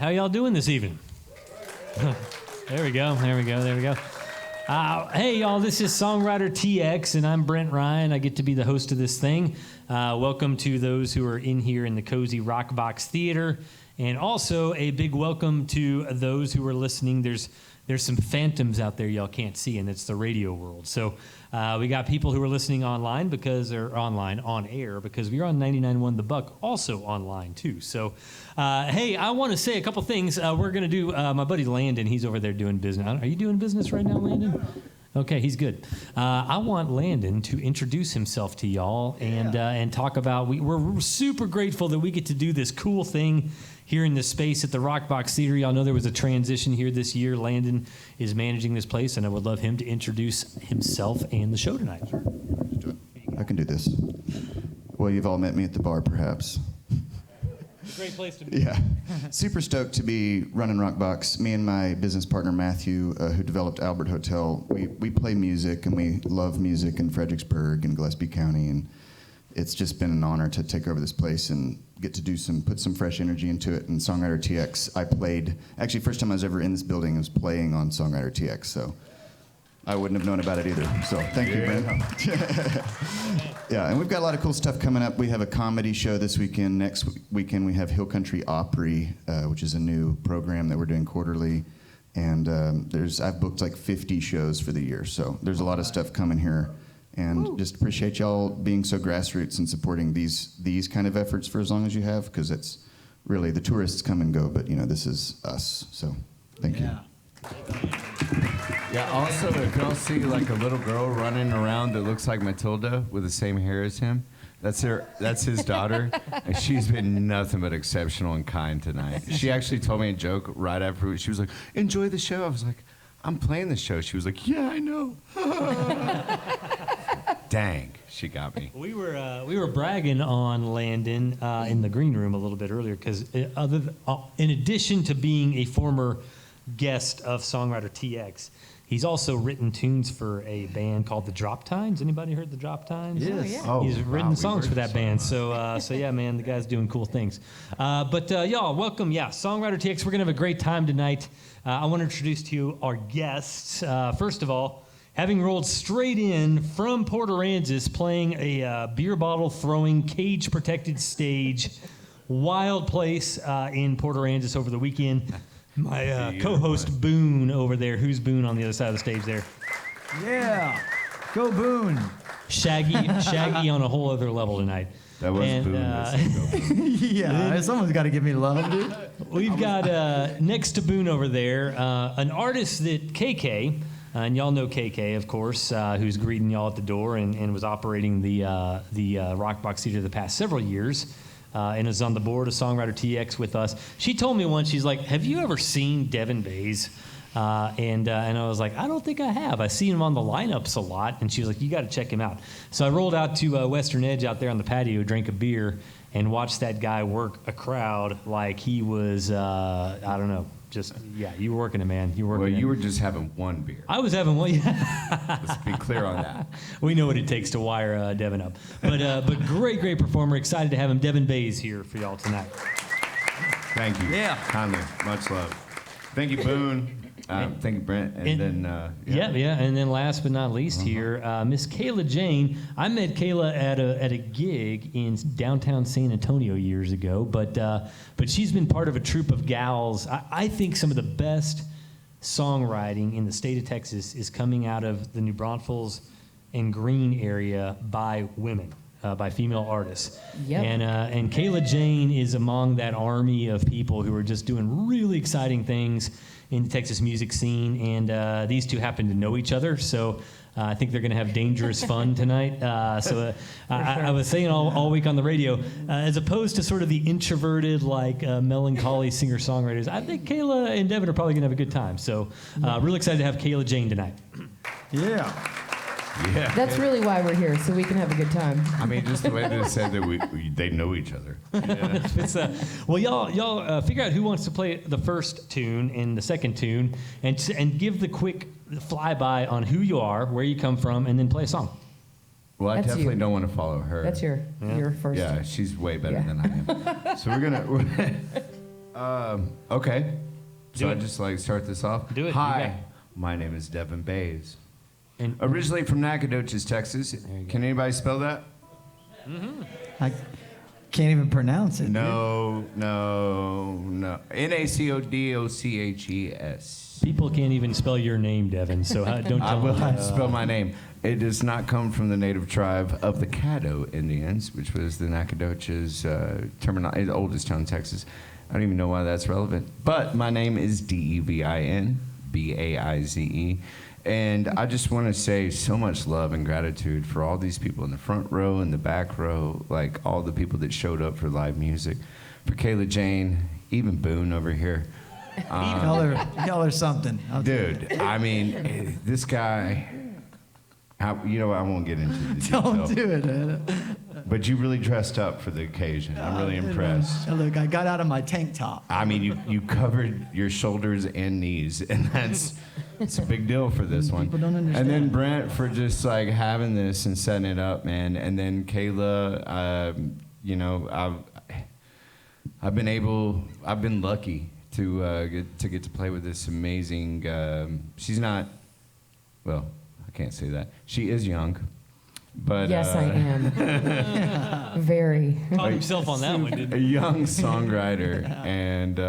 How y'all doing this evening? There we go. Hey, y'all, this is SongwriterTX, and I'm Brent Ryan. I get to be the host of this thing. Welcome to those who are in here in the cozy RockBox Theater, and also a big welcome to those who are listening. There's some phantoms out there y'all can't see, and it's the radio world. So we got people who are listening online on air, because we're on 99.1 The Buck, also online too. So, hey, I want to say a couple things. We're going to do, my buddy Landon, he's over there doing business. Are you doing business right now, Landon? Okay, he's good. I want Landon to introduce himself to y'all and talk about, we're super grateful that we get to do this cool thing here in this space at the RockBox Theater. Y'all know there was a transition here this year. Landon is managing this place, and I would love him to introduce himself and the show tonight. Sure. I can do this. Well, you've all met me at the bar, perhaps. It's a great place to be. Yeah. Super stoked to be running RockBox. Me and my business partner, Matthew, who developed Albert Hotel, we play music, and we love music in Fredericksburg and Gillespie County, and it's just been an honor to take over this place and get to put some fresh energy into it. And SongwriterTX, I played, actually first time I was ever in this building, I was playing on SongwriterTX, so I wouldn't have known about it either. So thank you, Brent. Yeah, and we've got a lot of cool stuff coming up. We have a comedy show this weekend. Next weekend we have Hill Country Opry, which is a new program that we're doing quarterly. And I've booked like 50 shows for the year, so there's a lot of stuff coming here. And just appreciate y'all being so grassroots and supporting these kind of efforts for as long as you have, because it's really, the tourists come and go, but this is us. So thank you. Yeah, also, if y'all see like a little girl running around that looks like Matilda with the same hair as him, that's his daughter, and she's been nothing but exceptional and kind tonight. She actually told me a joke right after. She was like, "Enjoy the show." I was like, "I'm playing the show." She was like, "Yeah, I know." Dang, she got me. We were bragging on Landon in the green room a little bit earlier, because in addition to being a former guest of SongwriterTX, he's also written tunes for a band called the Drop Tines. Anybody heard the Drop Tines? Yes. Yeah. Oh, he's written songs for that band. So yeah, man, the guy's doing cool things. But y'all, welcome. Yeah, SongwriterTX. We're gonna have a great time tonight. I want to introduce to you our guests. First of all, having rolled straight in from Port Aransas, playing a beer bottle throwing, cage protected stage, wild place in Port Aransas over the weekend. My co-host Boone over there. Who's Boone on the other side of the stage there? Yeah, go Boone. Shaggy on a whole other level tonight. That was Boone. Yeah, someone's got to give me love, dude. We've got next to Boone over there, an artist that KK, and y'all know KK, of course, who's greeting y'all at the door and was operating the RockBox Theater the past several years. And is on the board of SongwriterTX with us. She told me once, she's like, "Have you ever seen Devin Baize?" And I was like, "I don't think I have. I see him on the lineups a lot." And she was like, "You got to check him out." So I rolled out to Western Edge out there on the patio, drank a beer, and watched that guy work a crowd like he was, I don't know. Just, yeah, you were working it, man. You were working it. Well, you were just having one beer. I was having one, yeah. Let's be clear on that. We know what it takes to wire Devin up. But great performer. Excited to have him. Devin Baize here for y'all tonight. Thank you. Yeah. Kindly. Much love. Thank you, Boone. Thank you, Brent. And then, And then last but not least here, Miss Kayla Jane. I met Kayla at a gig in downtown San Antonio years ago, but she's been part of a troupe of gals. I think some of the best songwriting in the state of Texas is coming out of the New Braunfels and Green area by women. By female artists. Yep. And Kayla Jane is among that army of people who are just doing really exciting things in the Texas music scene, and these two happen to know each other, so I think they're going to have dangerous fun tonight. I was saying all week on the radio, as opposed to sort of the introverted, melancholy singer-songwriters, I think Kayla and Devin are probably going to have a good time. So really excited to have Kayla Jane tonight. Yeah. Yeah. That's really why we're here, so we can have a good time. I mean, just the way they said that they know each other. Yeah. Well, y'all figure out who wants to play the first tune and the second tune, and give the quick flyby on who you are, where you come from, and then play a song. Well, I That's definitely you. don't want to follow her. That's your first. Yeah, she's way better Yeah. than I am. So we're gonna Okay. So Do I it. just like start this off. Do it. You Hi, my name is Devin Baize. And Originally from Nacogdoches, Texas. you go. Can anybody spell that? I can't even pronounce it. No. Nacodocches. people can't even spell your name, Devin. So don't I tell will them. spell my name. It does not come from the native tribe of the Caddo Indians, which was the Nacogdoches terminology, the oldest town in Texas. I don't even know why that's relevant. But my name is Devin Baize. And I just want to say so much love and gratitude for all these people in the front row and the back row, like all the people that showed up for live music, for Kayla Jane, even Boone over here. Y'all are something. I'll tell you. Dude, I mean, this guy, I won't get into the detail. Don't do it, man. But you really dressed up for the occasion. I'm really impressed. Now, look, I got out of my tank top. I mean, you covered your shoulders and knees, and it's a big deal for this one. People don't understand. And then Brent for just like having this and setting it up, man. And then Kayla, I've been lucky to get to play with this amazing. She's not, well, I can't say that. She is young, but Yes, I am. Very. Caught himself on that one, didn't a he? young songwriter, and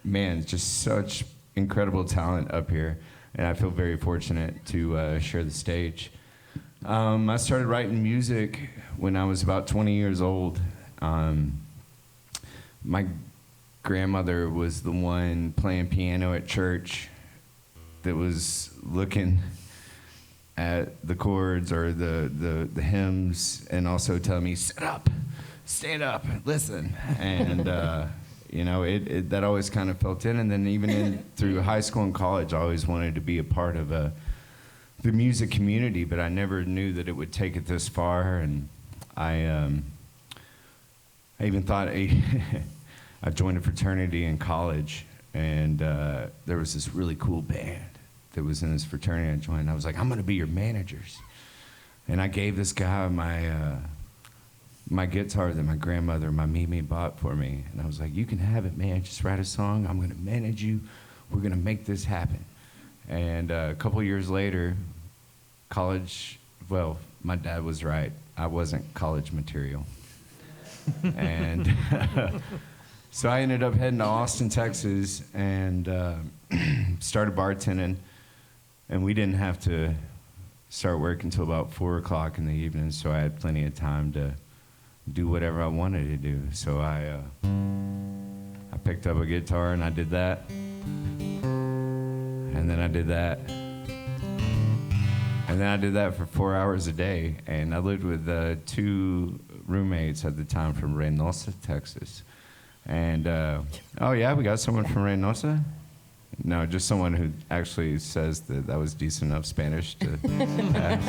man, just such incredible talent up here, and I feel very fortunate to share the stage. I started writing music when I was about 20 years old. My grandmother was the one playing piano at church that was looking at the chords or the hymns, and also telling me, sit up, stand up, listen. And it that always kind of felt in. And then even through high school and college, I always wanted to be a part of the music community, but I never knew that it would take it this far. And I even thought I joined a fraternity in college, and there was this really cool band that was in this fraternity I joined. I was like, I'm gonna be your managers. And I gave this guy my guitar that my grandmother, my Mimi, bought for me. And I was like, you can have it, man. Just write a song. I'm gonna manage you. We're gonna make this happen. And a couple years later, college, well, my dad was right. I wasn't college material. And so I ended up heading to Austin, Texas, and started bartending. And we didn't have to start work until about 4 o'clock in the evening, so I had plenty of time to do whatever I wanted to do. So I picked up a guitar and I did that. And then I did that. And then I did that for 4 hours a day. And I lived with 2 roommates at the time from Reynosa, Texas. And, oh yeah, we got someone from Reynosa? No, just someone who actually says that was decent enough Spanish to pass.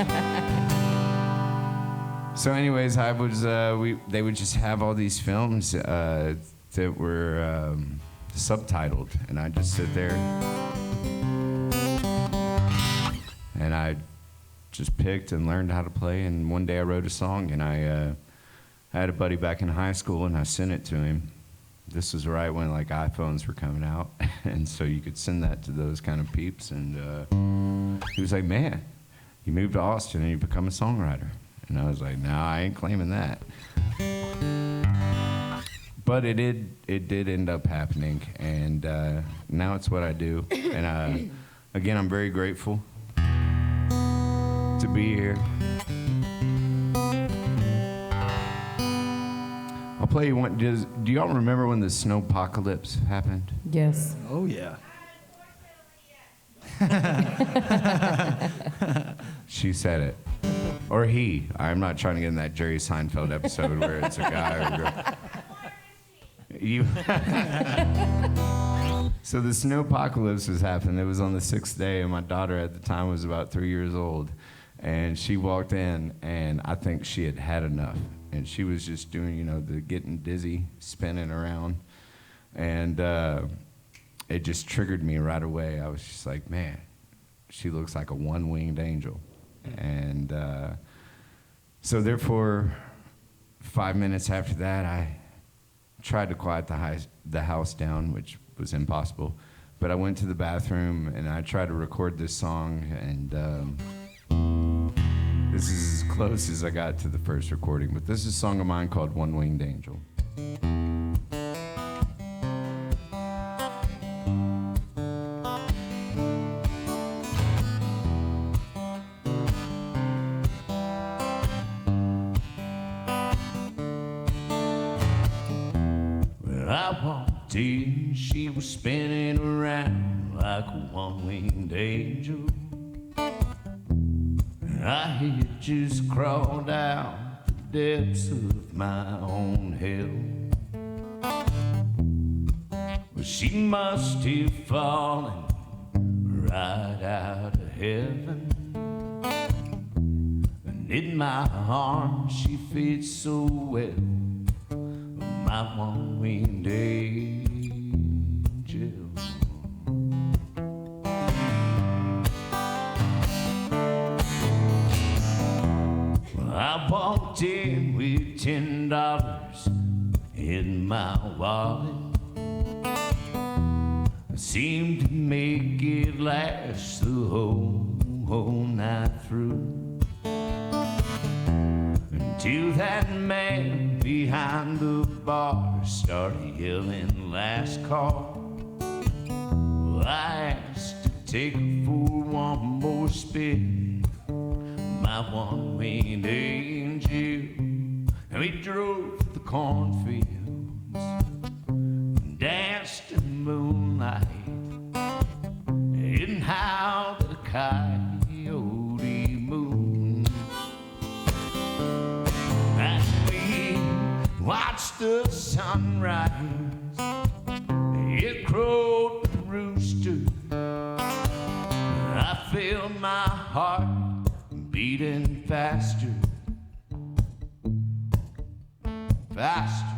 So anyways, they would just have all these films that were subtitled, and I'd just sit there and I just picked and learned how to play. And one day I wrote a song, and I had a buddy back in high school, and I sent it to him. This was right when like iPhones were coming out, and so you could send that to those kind of peeps. And he was like, "Man, you moved to Austin and you become a songwriter." And I was like, "No, I ain't claiming that." But it did end up happening, and now it's what I do. And again, I'm very grateful to be here. I'll play you one. Do y'all remember when the snowpocalypse happened? Yes. Oh, yeah. She said it. Or he. I'm not trying to get in that Jerry Seinfeld episode where it's a guy or a girl. You. So the snowpocalypse was happening. It was on the 6th day, and my daughter at the time was about 3 years old. And she walked in, and I think she had had enough. And she was just doing, the getting dizzy, spinning around. And it just triggered me right away. I was just like, man, she looks like a one-winged angel. And so therefore, 5 minutes after that, I tried to quiet the house down, which was impossible. But I went to the bathroom and I tried to record this song, and this is as close as I got to the first recording. But this is a song of mine called One Winged Angel. She was spinning around like a one-winged angel. I had just crawled out the depths of my own hell. Well, she must have fallen right out of heaven. And in my arms she fits so well, my one-winged angel. I walked in with $10 in my wallet. I seemed to make it last the whole night through, until that man behind the bar started yelling last call. Well, I asked to take her for one more spin, my one-winged angel, and we drove the cornfields and danced in the moonlight and howled at a coyote moon. And we watched the sunrise, it crowed the rooster, I felt my heart beating faster, faster.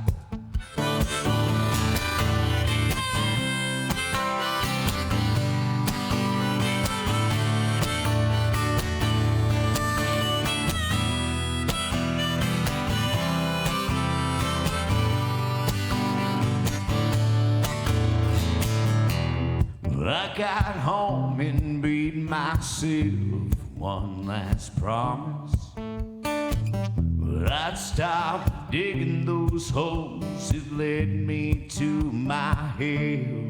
Well, I got home and beat myself one last promise. But I'd stop digging those holes that led me to my hell.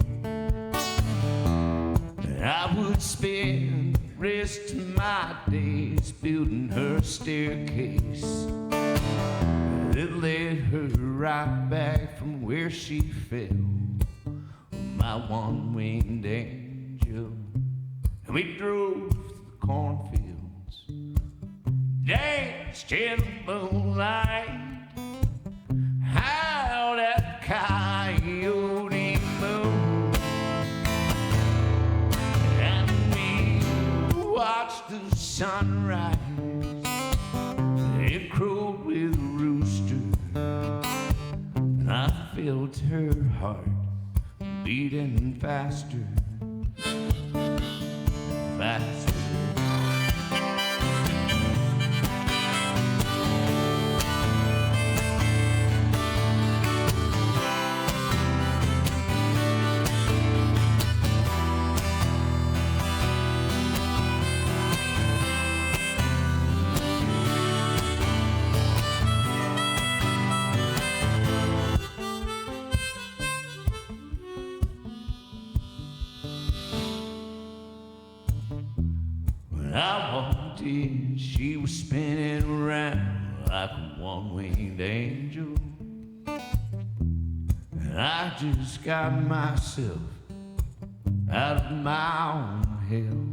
I would spend the rest of my days building her staircase that led her right back from where she fell, my one-winged angel. And we drove cornfields, danced in the moonlight, howled at the coyote moon, and we watched the sunrise, it crowed with a rooster, and I felt her heart beating faster, faster. I walked in, she was spinning around like a one-winged angel. And I just got myself out of my own hell.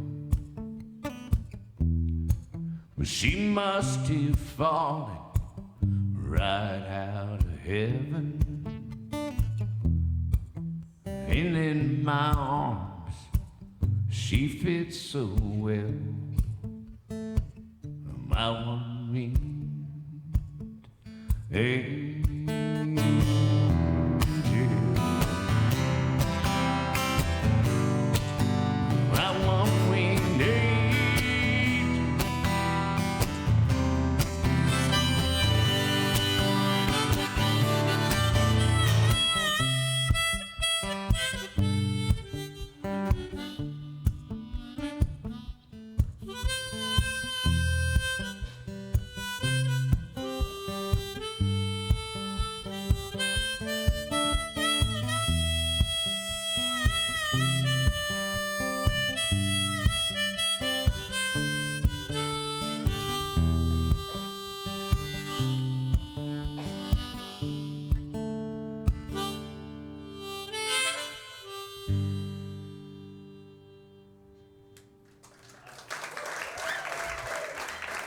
But she must have fallen right out of heaven. And in my arms, she fits so well, my one-winged angel. My one-winged angel.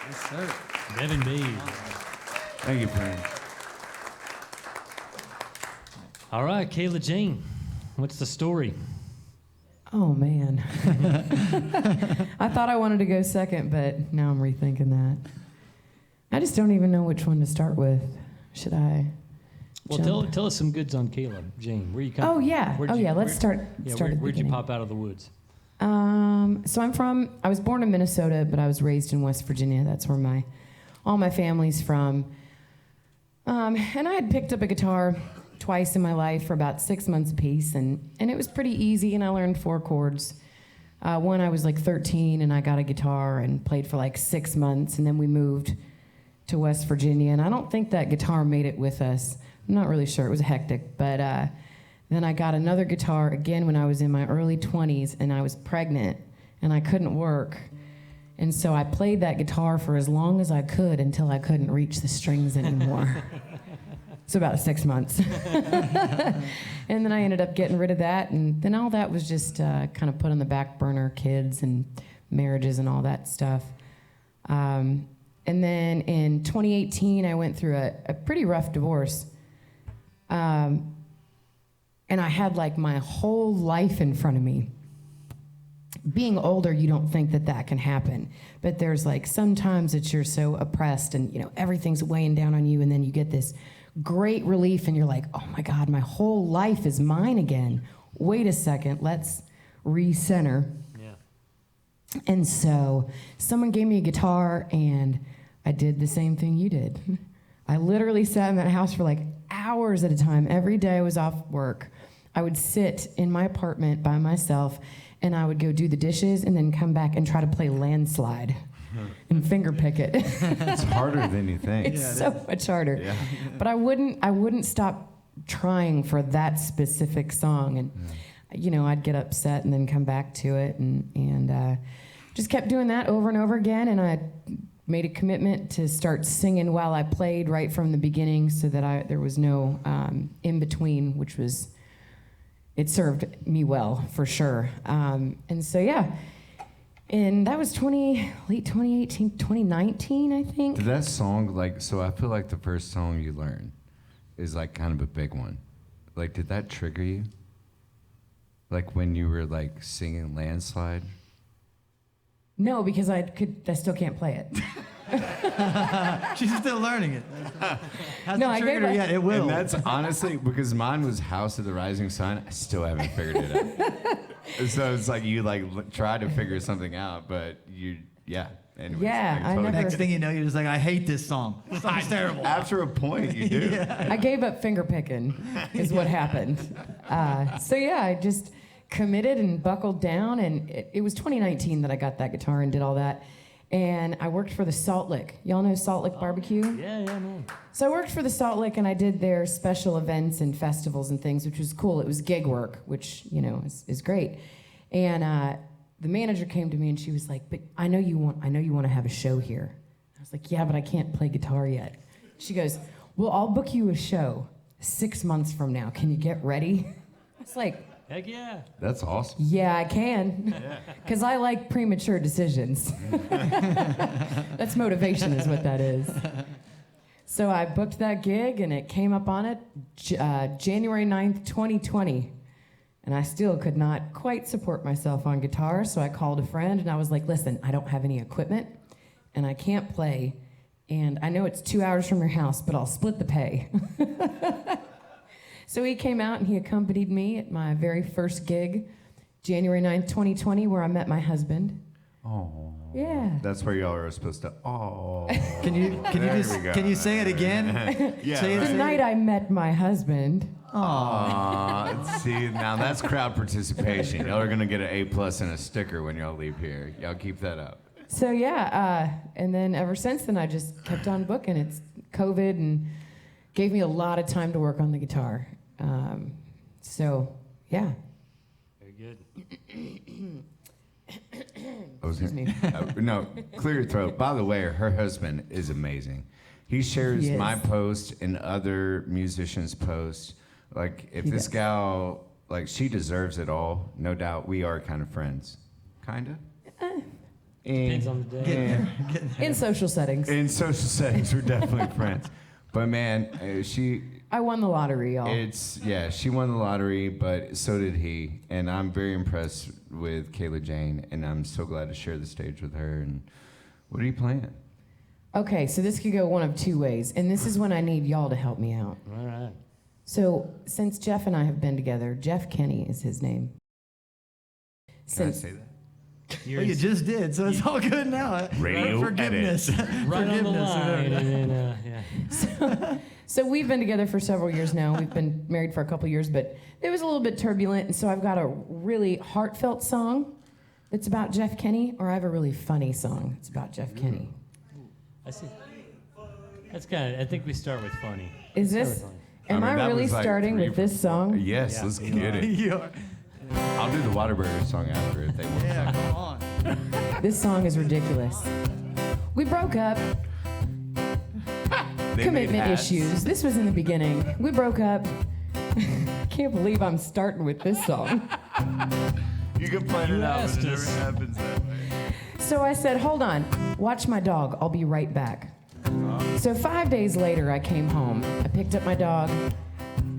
Yes, sir. Devin Baize. Thank you, Brent. All right, Kayla Jane, what's the story? Oh, man. I thought I wanted to go second, but now I'm rethinking that. I just don't even know which one to start with. Should I? Well, tell us some goods on Kayla Jane. Where you come Oh, from? yeah. Let's start. Yeah, start at the where'd you beginning. pop out of the woods? So I was born in Minnesota, but I was raised in West Virginia. That's where all my family's from. And I had picked up a guitar twice in my life for about 6 months apiece, and it was pretty easy, and I learned 4 chords. One, I was like 13, and I got a guitar and played for like 6 months, and then we moved to West Virginia, and I don't think that guitar made it with us. I'm not really sure. It was hectic, but then I got another guitar again when I was in my early 20s, and I was pregnant, and I couldn't work. And so I played that guitar for as long as I could until I couldn't reach the strings anymore. So about 6 months. And then I ended up getting rid of that, and then all that was just kind of put on the back burner, kids and marriages and all that stuff. And then in 2018, I went through a pretty rough divorce. And I had like my whole life in front of me. Being older, you don't think that can happen. But there's like sometimes that you're so oppressed and everything's weighing down on you, and then you get this great relief and you're like, oh my God, my whole life is mine again. Wait a second, let's recenter. Yeah. And so someone gave me a guitar and I did the same thing you did. I literally sat in that house for like hours at a time. Every day I was off work, I would sit in my apartment by myself and I would go do the dishes and then come back and try to play landslide and finger pick it. It's harder than you think. It's so much harder. Yeah. But I wouldn't stop trying for that specific song, and I'd get upset and then come back to it, and just kept doing that over and over again. And I made a commitment to start singing while I played right from the beginning, so that there was no in between, which it served me well for sure. And so yeah. And that was late 2018, 2019, I think. Did that song, so I feel like the first song you learn is like kind of a big one. Like, did that trigger you? Like when you were like singing Landslide? No, because I still can't play it. She's still learning it. Hasn't No, I triggered gave her up. yet. It will. And that's honestly, because mine was House of the Rising Sun, I still haven't figured it out. So it's like you try to figure something out, but anyways, Yeah, I totally never- Next thing you know, you're just like, I hate this song. This song's terrible. After a point, you do. Yeah. I gave up finger picking, is what happened. So yeah, I just committed and buckled down, and it was 2019 that I got that guitar and did all that. And I worked for the Salt Lick. Y'all know Salt Lick Barbecue? Yeah, no. So I worked for the Salt Lick, and I did their special events and festivals and things, which was cool. It was gig work, which is great. And the manager came to me and she was like, "But I know you want to have a show here." I was like, "Yeah, but I can't play guitar yet." She goes, "Well, I'll book you a show 6 months from now. Can you get ready?" I was like, Heck yeah. That's awesome. "Yeah, I can," because I like premature decisions. That's motivation, is what that is. So I booked that gig, and it came up on it January 9th, 2020. And I still could not quite support myself on guitar, so I called a friend, and I was like, "Listen, I don't have any equipment, and I can't play, and I know it's 2 hours from your house, but I'll split the pay." So he came out, and he accompanied me at my very first gig, January 9th, 2020, where I met my husband. Oh. Yeah. That's where y'all are supposed to. Oh. Can you say it again? Yeah. Say it The night I met my husband. See, now that's crowd participation. Y'all are gonna get an A+ and a sticker when y'all leave here. Y'all keep that up. So yeah, and then ever since then, I just kept on booking. It's COVID and gave me a lot of time to work on the guitar. So yeah. Very good. Excuse me. No, clear your throat. By the way, her husband is amazing. He shares He is. my post and other musicians' posts. Like, if He this does. gal, she deserves it all. No doubt, we are kind of friends. Kinda? Depends on the day. In social settings. In social settings, we're definitely friends. But man, I won the lottery, y'all. She won the lottery, but so did he. And I'm very impressed with Kayla Jane, and I'm so glad to share the stage with her. And what are you playing? Okay, so this could go one of two ways, and this is when I need y'all to help me out. All right. So, since Jeff and I have been together, Jeff Kenny is his name. Can I say that? Well, you just did, so it's all good now. Radio Forgiveness. Right on the line. And then, yeah. So we've been together for several years now. We've been married for a couple years, but it was a little bit turbulent, and so I've got a really heartfelt song that's about Jeff Kenny, or I have a really funny song that's about Jeff Kenny. I see. That's kind of. I think we start with funny. Is this? Am I that really was like starting 3 with this song? Yes, Yeah. let's get it. I'll do the Waterbury song after if they want. Yeah, come on. This song is ridiculous. We broke up. They Commitment made hats. issues. This was in the beginning. We broke up. Can't believe I'm starting with this song. You can plan it out, asked but it never us. happens that way. So I said, hold on, watch my dog. I'll be right back. So 5 days later, I came home. I picked up my dog,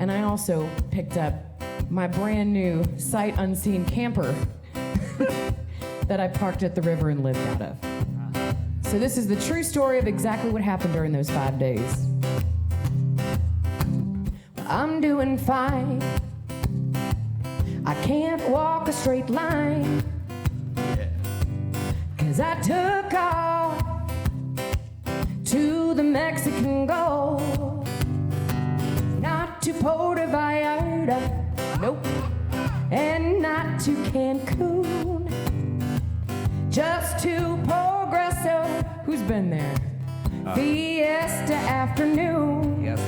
and I also picked up my brand new sight unseen camper that I parked at the river and lived out of. So this is the true story of exactly what happened during those 5 days. I'm doing fine. I can't walk a straight line. 'Cause I took off to the Mexican Gulf. Not to Puerto Vallarta, nope, and not to Cancun. Just to Progreso, who's been there? Fiesta afternoon. Yes,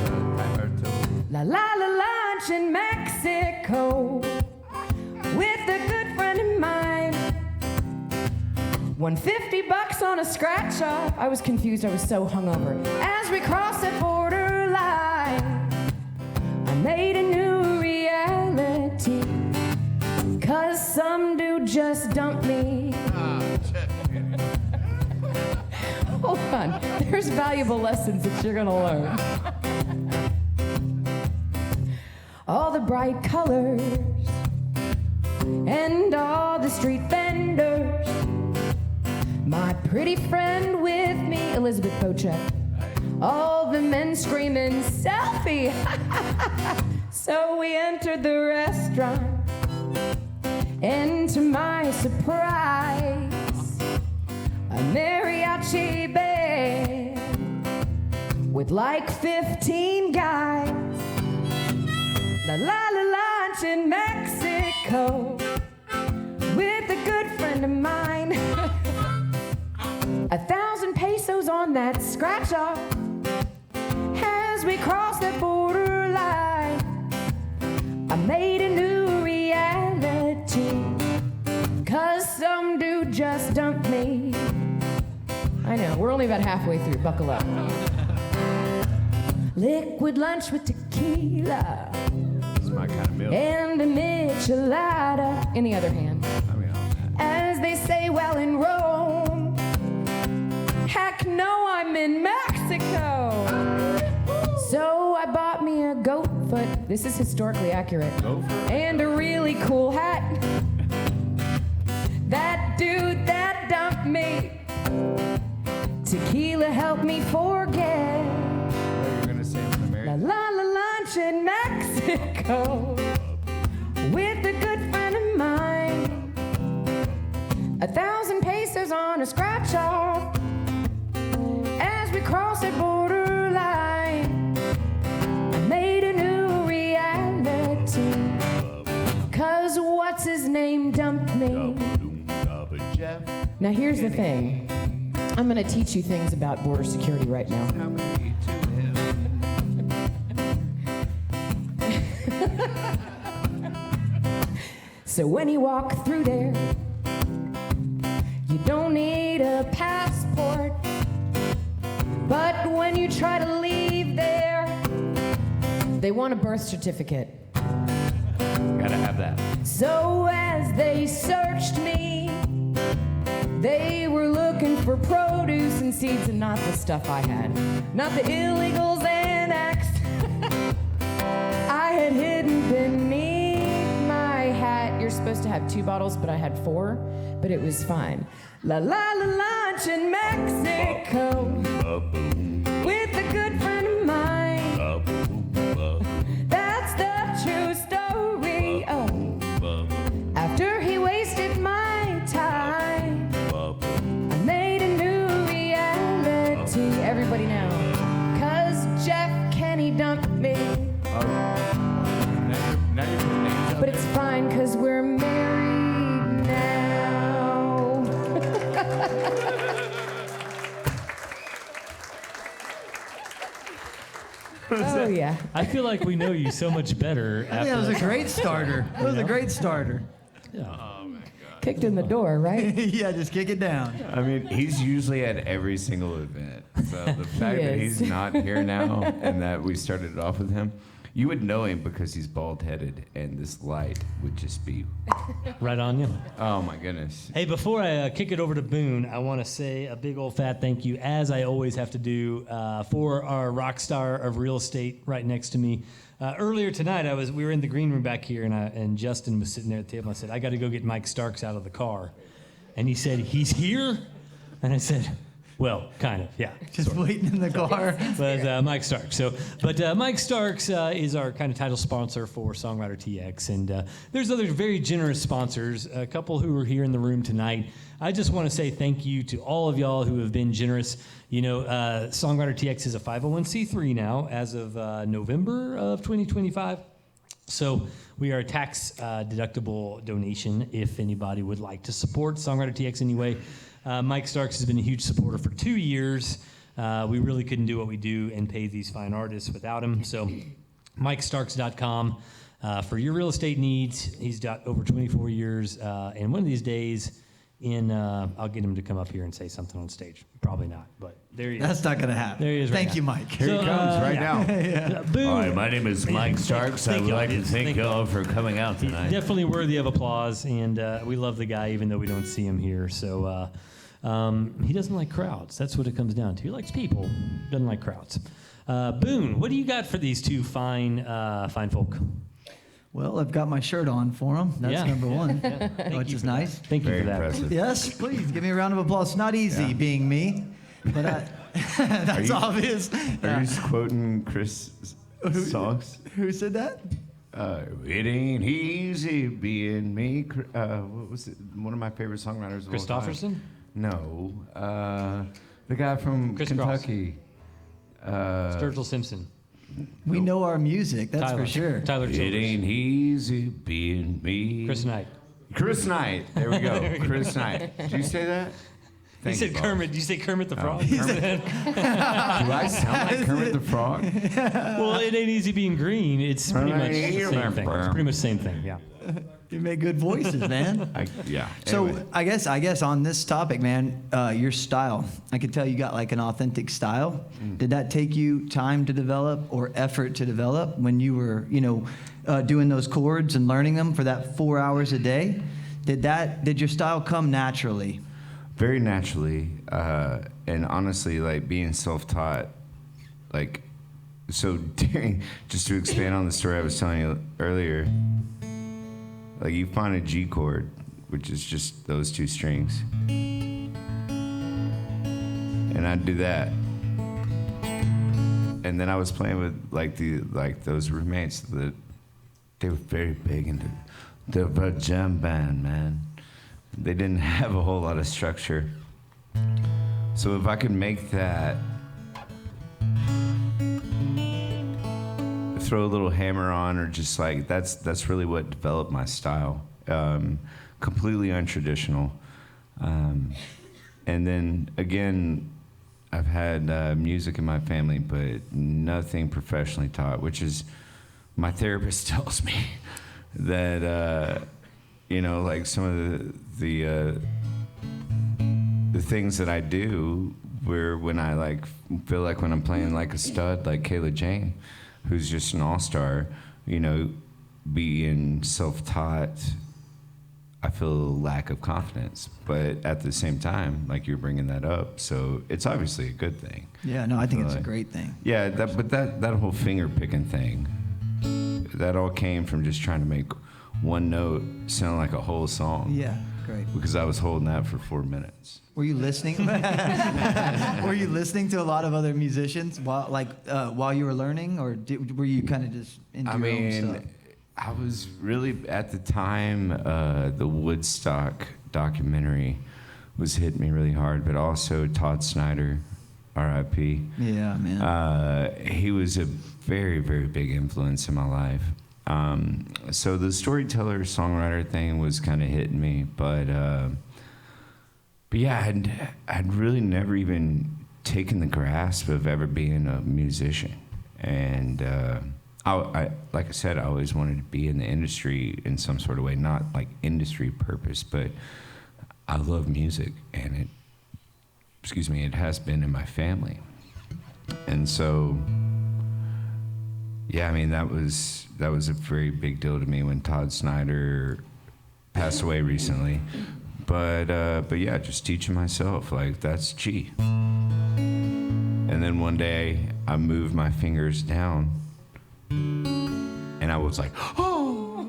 La la la lunch in Mexico with a good friend of mine. Won $50 on a scratch off. I was confused, I was so hungover. As we crossed the border line, I made a new reality. 'Cause some dude just dumped me. Hold on, there's valuable lessons that you're gonna learn. All the bright colors and all the street vendors. My pretty friend with me, Elizabeth Pochek. All the men screaming, selfie! So we entered the restaurant, and to my surprise, a mariachi band with like 15 guys. La la la lunch in Mexico with a good friend of mine. 1,000 pesos on that scratch off as we crossed the borderline. I made a new reality 'cause some dude just dumped me. I know, we're only about halfway through, buckle up. Liquid lunch with tequila It's my kind of milk. and a michelada in the other hand. I mean, As they say, well, in Rome. Heck no, I'm in Mexico. So I bought me a goat foot. This is historically accurate. Goat foot? And a really cool hat. That dude that dumped me. Tequila helped me forget. you're gonna say I'm La married. la la lunch in Mexico with a good friend of mine. 1,000 pesos on a scratch off as we crossed the borderline. I made a new reality 'cause what's his name dumped me. Now here's the thing. I'm gonna teach you things about border security right now. So when you walk through there, you don't need a passport. But when you try to leave there, they want a birth certificate. Gotta have that. So as they searched me, they were for produce and seeds and not the stuff I had. Not the illegals and acts I had hidden beneath my hat. You're supposed to have 2 bottles, but I had 4, but it was fine. La la la lunch in Mexico with a good friend of mine. That's the true story. Oh, after he wasted my time, I made a new reality. Everybody now, 'cause Jeff Kenny dumped me. But it's fine, 'cause we're married now. Oh, yeah. I feel like we know you so much better. I think that was a great starter. It was a great starter. Kicked in the door, right? Yeah, just kick it down. I mean, he's usually at every single event. So the fact that is. he's not here now and that we started it off with him, you would know him because he's bald-headed and this light would just be, Right on you. oh my goodness. Hey, before I kick it over to Boone, I want to say a big old fat thank you, as I always have to do, for our rock star of real estate right next to me. Earlier tonight, we were in the green room back here, and Justin was sitting there at the table. I said, I got to go get Mike Starks out of the car. And he said, he's here? And I said, well, kind of, yeah. Just waiting in the car. But Mike Starks. But Mike Starks is our kind of title sponsor for SongwriterTX, and there's other very generous sponsors. A couple who are here in the room tonight. I just want to say thank you to all of y'all who have been generous. You know, SongwriterTX is a 501c3 now as of November of 2025. So we are a tax deductible donation if anybody would like to support SongwriterTX anyway. Mike Starks has been a huge supporter for 2 years. We really couldn't do what we do and pay these fine artists without him. So MikeStarks.com for your real estate needs. He's got over 24 years. And one of these days, I'll get him to come up here and say something on stage. Probably not, but there he is. That's not going to happen. There he is right Thank now. you, Mike. Here he comes right now. Boone. Hi, my name is Mike Starks. I Thank would y'all. like to thank y'all for coming out tonight. Definitely worthy of applause, and we love the guy even though we don't see him here. So he doesn't like crowds. That's what it comes down to. He likes people, doesn't like crowds. Boone, what do you got for these two fine folk? Well, I've got my shirt on for him. That's Yeah. number one, Thank which you is for that. nice. Thank you Very for that. impressive. Yes, please give me a round of applause. It's not easy Yeah. being me, but that's you- obvious. Are you just quoting Chris songs? Who said that? It ain't easy being me. What was it? One of my favorite songwriters of all time. Christofferson? No. The guy from Chris Kentucky. Sturgill Simpson. We know our music, that's Tyler. for sure. Tyler It Childers. ain't easy being me. Chris Knight. Chris Knight. There we go. Chris Knight. Did you say that? You said boss. Kermit. Did you say Kermit the Frog? Do I sound like Kermit the Frog? Well, it ain't easy being green. It's pretty much the same thing. It's pretty much the same thing, yeah. You make good voices, man. Yeah. So Anyway. I guess on this topic, man, your style. I could tell you got like an authentic style. Did that take you time to develop or effort to develop when you were, doing those chords and learning them for that 4 hours a day? Did your style come naturally? Very naturally, and honestly, like being self-taught, like, so just to expand on the story I was telling you earlier, like you find a G chord, which is just those two strings, and I'd do that, and then I was playing with those roommates that they were very big into the jam band, man. They didn't have a whole lot of structure. So if I could make that, throw a little hammer on, or just like, that's really what developed my style. Completely untraditional. And then again, I've had music in my family, but nothing professionally taught, which is, my therapist tells me that, like some of the things that I do, where when I feel like when I'm playing like a stud, like Kayla Jane, who's just an all-star, being self-taught, I feel a lack of confidence. But at the same time, like you're bringing that up, so it's obviously a good thing. Yeah, no, I think it's a great thing. Yeah, that whole finger picking thing, that all came from just trying to make one note sound like a whole song. Yeah, great. Because I was holding that for 4 minutes. Were you listening? Were you listening to a lot of other musicians while you were learning, or were you kind of just into your own stuff? I was really, at the time, the Woodstock documentary was hitting me really hard, but also Todd Snyder, R.I.P. Yeah, man. He was a very, very big influence in my life. So the storyteller, songwriter thing was kind of hitting me, but yeah, I'd really never even taken the grasp of ever being a musician, and I like I said, I always wanted to be in the industry in some sort of way, not like industry purpose, but I love music, and it has been in my family, and so yeah, I mean that was a very big deal to me when Todd Snyder passed away recently. But yeah, just teaching myself, like, that's G. And then one day I moved my fingers down and I was like, oh,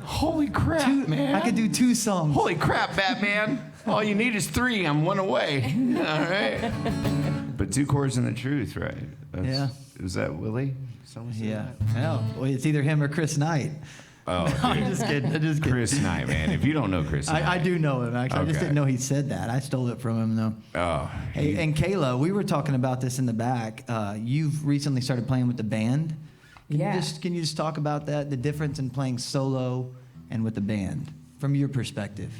holy crap, man. I could do 2 songs. Holy crap, Batman. All you need is 3. I'm 1 away. All right. But 2 chords in the truth, right? Yeah. Was that Willie? Someone said Yeah. that? No, well, it's either him or Chris Knight. Oh, No, I'm just kidding. Chris Knight, man. If you don't know Chris Knight. I do know him, actually. I just Okay. didn't know he said that. I stole it from him, though. Oh. Hey, and Kayla, we were talking about this in the back. You've recently started playing with the band. Yeah. Can you just talk about that, the difference in playing solo and with the band, from your perspective?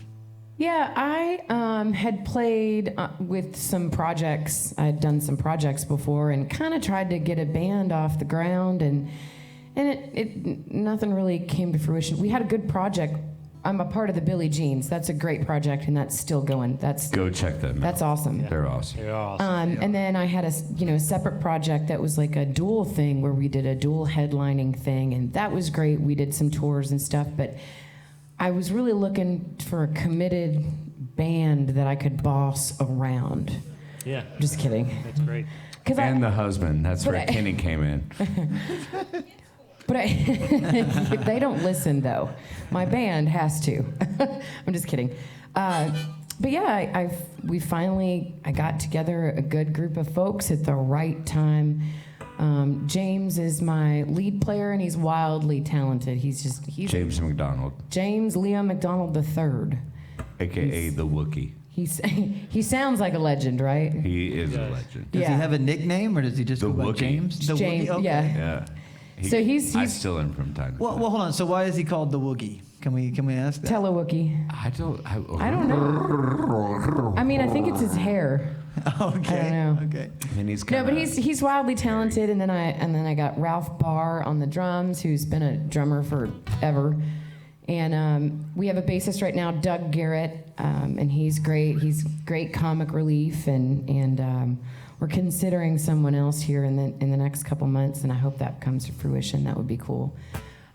Yeah, I had played with some projects. I had done some projects before and kind of tried to get a band off the ground, and it nothing really came to fruition. We had a good project. I'm a part of the Billie Jeans. That's a great project, and that's still going. Go check them out. That's awesome. They're awesome. They're awesome. And then I had a separate project that was like a dual thing where we did a dual headlining thing, and that was great. We did some tours and stuff, but I was really looking for a committed band that I could boss around. Yeah, Just kidding. that's great. And the husband. That's where Kenny came in. But they don't listen though. My band has to. I'm just kidding. But yeah, I got together a good group of folks at the right time. James is my lead player, and he's wildly talented. He's James McDonald, James Leo McDonald III, a.k.a. the Wookiee. He sounds like a legend, right? He is a legend. Does he have a nickname, or does he just The go by Wookiee. James? The James, Wookiee? Okay. yeah. Yeah. So he's I steal him from time to Well, time. hold on. So why is he called the Wookiee? Can we ask that? Telewookie. I don't know. I mean, I think it's his hair. Okay. I don't know. Okay. And he's No, kinda, but he's wildly talented, and then I got Ralph Barr on the drums, who's been a drummer forever, and we have a bassist right now, Doug Garrett, and he's great. He's great comic relief, and we're considering someone else here in the next couple months, and I hope that comes to fruition. That would be cool.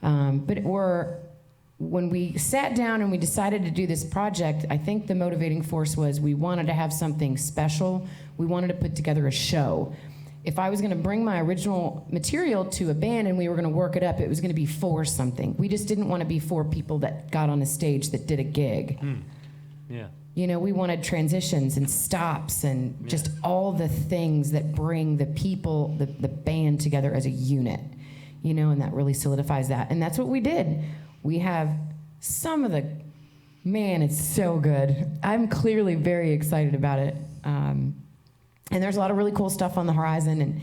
But when we sat down and we decided to do this project, I think the motivating force was we wanted to have something special. We wanted to put together a show. If I was going to bring my original material to a band and we were going to work it up, it was going to be for something. We just didn't want to be 4 people that got on a stage that did a gig. Yeah. You know, we wanted transitions and stops and just all the things that bring the people, the band together as a unit, you know, and that really solidifies that. And that's what we did. We have some of man, it's so good. I'm clearly very excited about it. And there's a lot of really cool stuff on the horizon.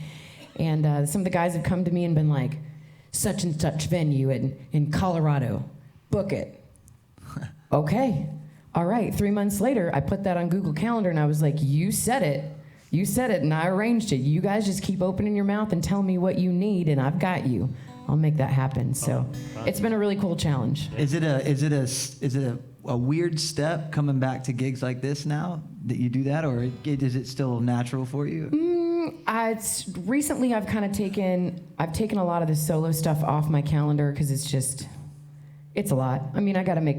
And some of the guys have come to me and been like, such and such venue in Colorado, book it. Okay. All right. 3 months later, I put that on Google Calendar and I was like, you said it. You said it and I arranged it. You guys just keep opening your mouth and tell me what you need and I've got you. I'll make that happen. So it's been a really cool challenge. Is it a weird step coming back to gigs like this now that you do that, or is it still natural for you? Recently I've taken a lot of the solo stuff off my calendar because it's just, it's a lot. I mean, I got to make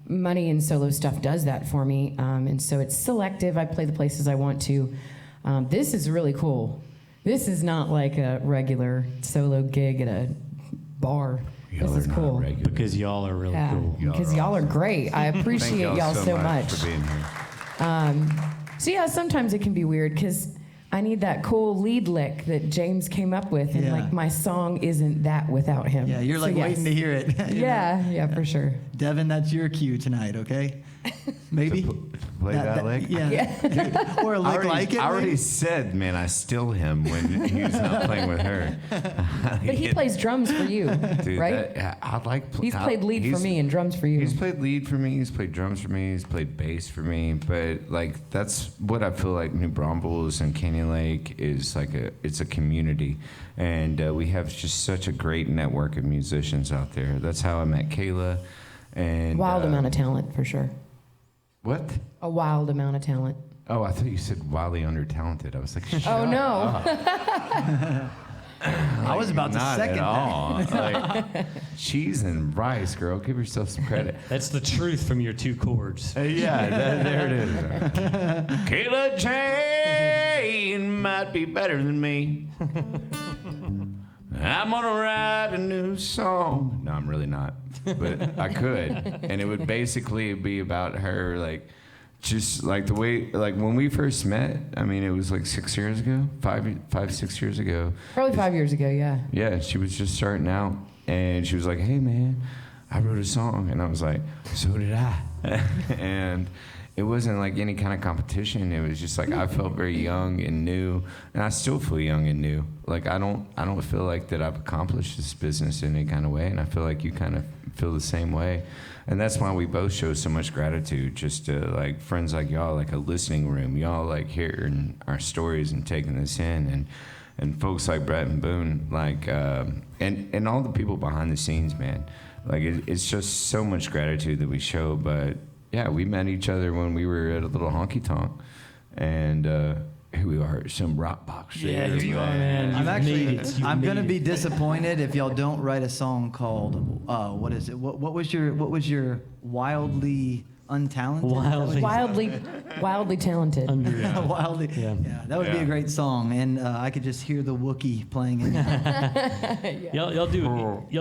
money, and solo stuff does that for me. And so it's selective. I play the places I want to. This is really cool. This is not like a regular solo gig at a bar. Y'all This is are not cool. regular. Because y'all are really cool. Because y'all are great. I Thank appreciate y'all so much. for being here. So yeah, sometimes it can be weird because I need that cool lead lick that James came up with, and Yeah. like my song isn't that without him. Yeah, you're So like yes. waiting to hear it. You know? Yeah, for sure. Devin, that's your cue tonight, okay? Maybe? Play that lick? Yeah. Or a lick like it. I already maybe? said, man, I steal him when he's not playing with her. But he plays drums for you, Dude, right? I like. He's played lead for me and drums for you. He's played lead for me. He's played drums for me. He's played bass for me. But like that's what I feel like New Braunfels and Canyon Lake is like it's a community, and we have just such a great network of musicians out there. That's how I met Kayla. And Wild amount of talent, for sure. What? A wild amount of talent. Oh, I thought you said wildly under-talented. I was like, shut Oh, no. up. I was about to Not second at all. that. Like, cheese and rice, girl. Give yourself some credit. That's the truth from your two chords. Yeah, there it is. Kayla Jane might be better than me. I'm gonna write a new song. No, I'm really not, but I could, and it would basically be about her, like, just like the way, like when we first met. I mean, it was like 6 years ago, 6 years ago. Probably 5 years ago, yeah. Yeah, she was just starting out, and she was like, "Hey, man, I wrote a song," and I was like, "So did I," and it wasn't like any kind of competition. It was just like I felt very young and new, and I still feel young and new. Like I don't feel like that I've accomplished this business in any kind of way, and I feel like you kind of feel the same way, and that's why we both show so much gratitude. Just to like friends like y'all, like a listening room, y'all like hearing our stories and taking this in, and folks like Brent and Boone, like and all the people behind the scenes, man. Like it's just so much gratitude that we show, but. Yeah, we met each other when we were at a little honky tonk, and here we are at some RockBox Theater. here you are, man. I'm gonna be disappointed if y'all don't write a song called what is it? What was your wildly untalented? Wildly talented. Wildly. Yeah. Yeah, that would be a great song, and I could just hear the Wookiee playing it. Y'all do a round.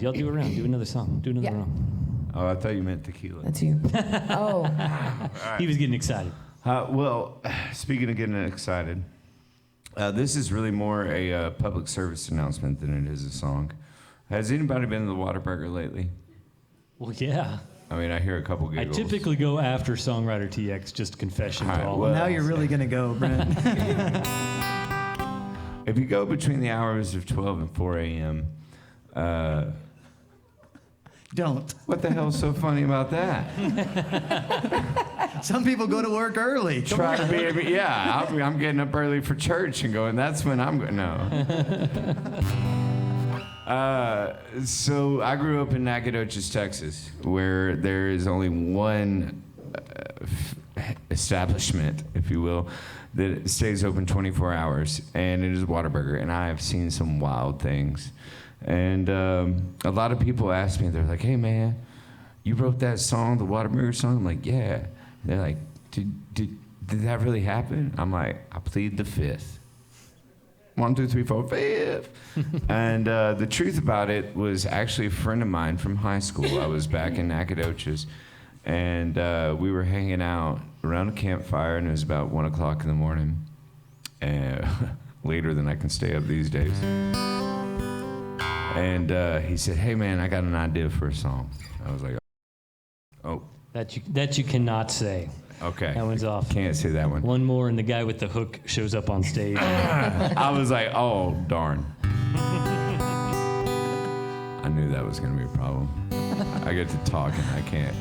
Y'all do a round. Do another song. Do another Yeah. round. Oh, I thought you meant tequila. That's you. Oh. He was getting excited. Well, speaking of getting excited, this is really more a public service announcement than it is a song. Has anybody been to the Whataburger lately? Well, yeah. I mean, I hear a couple I giggles. typically go after SongwriterTX, just confession All to right, all. well- Now you're really gonna go, Brent. If you go between the hours of 12 and 4 a.m., Don't. what the hell's so funny about that? Some people go to work early. Try to be, yeah, I'm getting up early for church and going, that's when I'm going, no. So I grew up in Nacogdoches, Texas, where there is only one establishment, if you will, that stays open 24 hours, and it is Whataburger, and I have seen some wild things. And a lot of people ask me, they're like, "Hey, man, you wrote that song, the Whataburger song?" I'm like, "Yeah." They're like, did that really happen? I'm like, I plead the fifth. 1, 2, 3, 4, 5. And the truth about it was actually a friend of mine from high school. I was back in Nacogdoches, and we were hanging out around a campfire, and it was about 1 o'clock in the morning, later than I can stay up these days. And he said, "Hey, man, I got an idea for a song." I was like, "Oh, That you cannot say. okay." That one's off. Can't say that one. One more, and the guy with the hook shows up on stage. I was like, "Oh, darn." I knew that was going to be a problem. I get to talk, and I can't.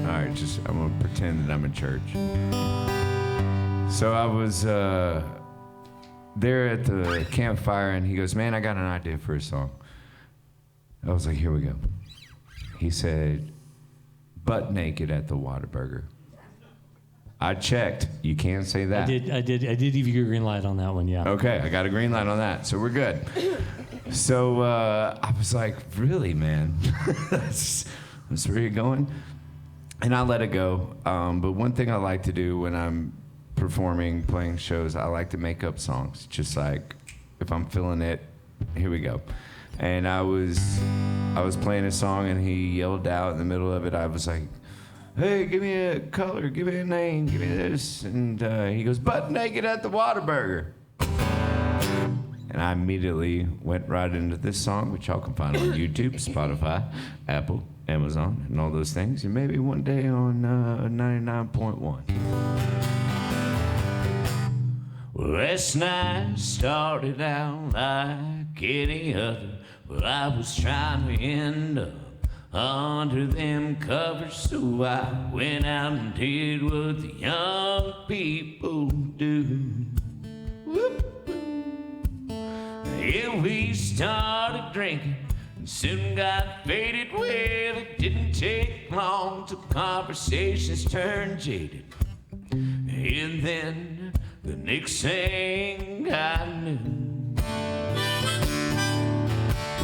All right, I'm going to pretend that I'm in church. So I was there at the campfire, and he goes, "Man, I got an idea for a song." I was like, "Here we go." He said, "Butt naked at the Whataburger." I checked. You can't say that. I did give you a green light on that one, yeah. Okay, I got a green light on that, so we're good. So I was like, really, man? that's where you're going? And I let it go. But one thing I like to do when I'm performing, playing shows, I like to make up songs. Just like, if I'm feeling it, here we go. And I was playing a song, and he yelled out in the middle of it. I was like, hey, give me a color, give me a name, give me this. And he goes, butt naked at the Whataburger. And I immediately went right into this song, which y'all can find on YouTube, Spotify, Apple, Amazon, and all those things. And maybe one day on 99.1. Well, last night started out like any other. Well, I was trying to end up under them covers, so I went out and did what the young people do. Whoop. Yeah, we started drinking and soon got faded. Well, it didn't take long till conversations turned jaded. And then the next thing I knew,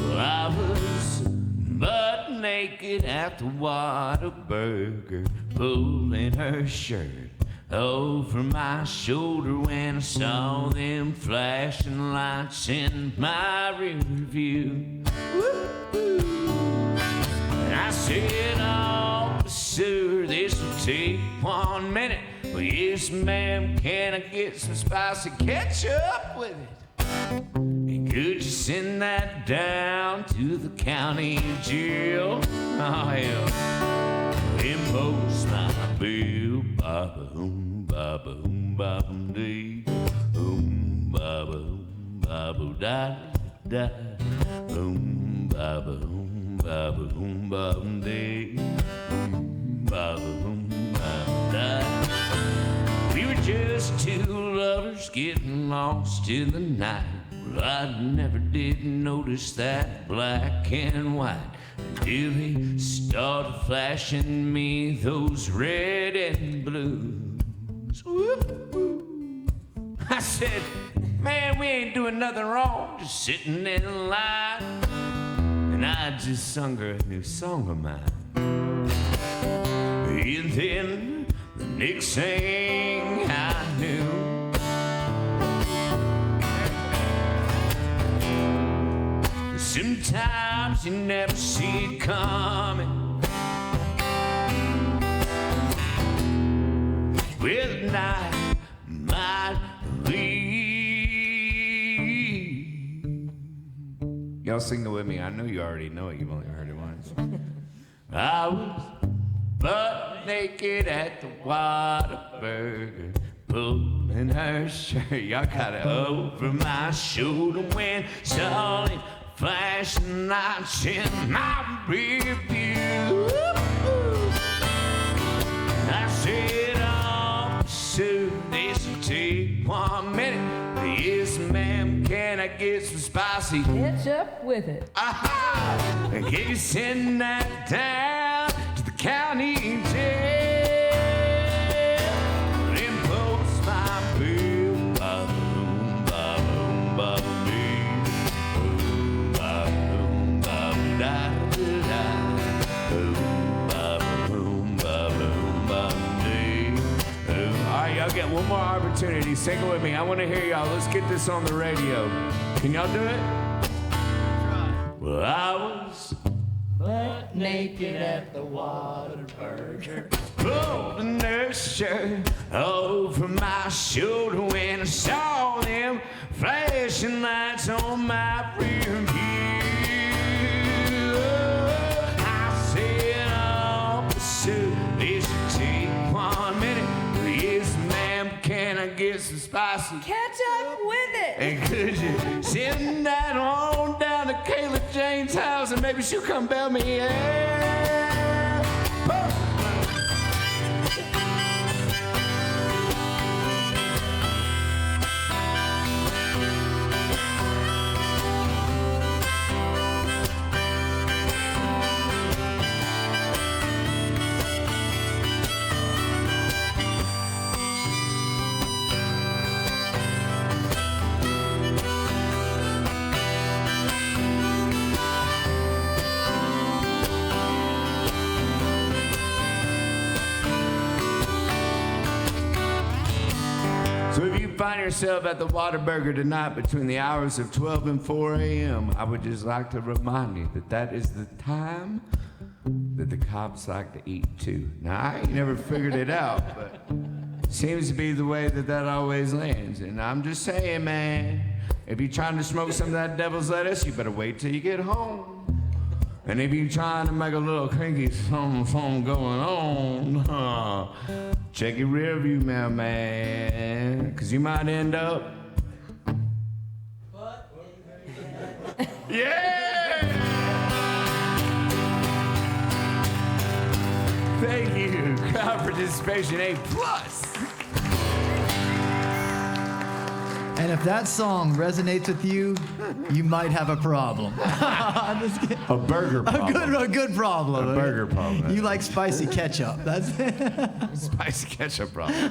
well, I was butt naked at the Whataburger, pulling her shirt over my shoulder when I saw them flashing lights in my rear view. And I said, officer, this will take 1 minute. Well, yes, ma'am, can I get some spicy ketchup with it? And could you send that down to the county jail? Oh, hell, impose my bill. Ba-ba-boom, ba-ba-boom, ba-boom, dee. Boom, ba-ba-boom, ba-boom, da-da. Boom, ba-ba-boom, ba-ba-boom, ba-boom, dee. Boom, ba-ba-boom, ba-boom, da. We were just two lovers getting lost in the night. Well, I never did notice that black and white until he started flashing me those red and blues. Whoop. I said, man, we ain't doing nothing wrong, just sitting in line. And I just sung her a new song of mine. And then the next thing I knew, sometimes you never see it coming. Well, the night might leave. Y'all sing it with me. I know you already know it. You've only heard it once. I was butt naked at the Whataburger, pulling her shirt. Y'all got it over my shoulder when saw him flashing lights in my rear view. I said, officer, this will take 1 minute. Yes, ma'am, can I get some spicy Ketchup with it. Aha! Can you send that down to the county jail? Impose my bill. Ba-boom, ba-boom, ba-boom, boom, ba-boom, ba-boom, da-da-da. Boom, ba-boom, ba-boom, ba-boom, boom. All right, y'all get one more opportunity. Sing it with me. I want to hear y'all. Let's get this on the radio. Can y'all do it? Well, I was butt naked at the Whataburger, pulling her shirt over my shoulder when I saw them flashing lights on my rear view. I said, officer, this should take 1 minute. Yes, ma'am, can I get some spicy Ketchup with it. and could you send that on down to Kayla Jane's house and maybe she'll come bail me out? So if you find yourself at the Whataburger tonight between the hours of 12 and 4 a.m., I would just like to remind you that that is the time that the cops like to eat too. Now, I ain't never figured it out, but seems to be the way that that always lands. And I'm just saying, man, if you're trying to smoke some of that devil's lettuce, you better wait till you get home. And if you're trying to make a little kinky something going on, check your rear view mirror, man, because you might end up. Yeah! Thank you. Crowd participation A+. And if that song resonates with you, you might have a problem. I'm just kidding. A burger problem. A good problem. A burger problem. You like spicy ketchup. That's Spicy ketchup problem.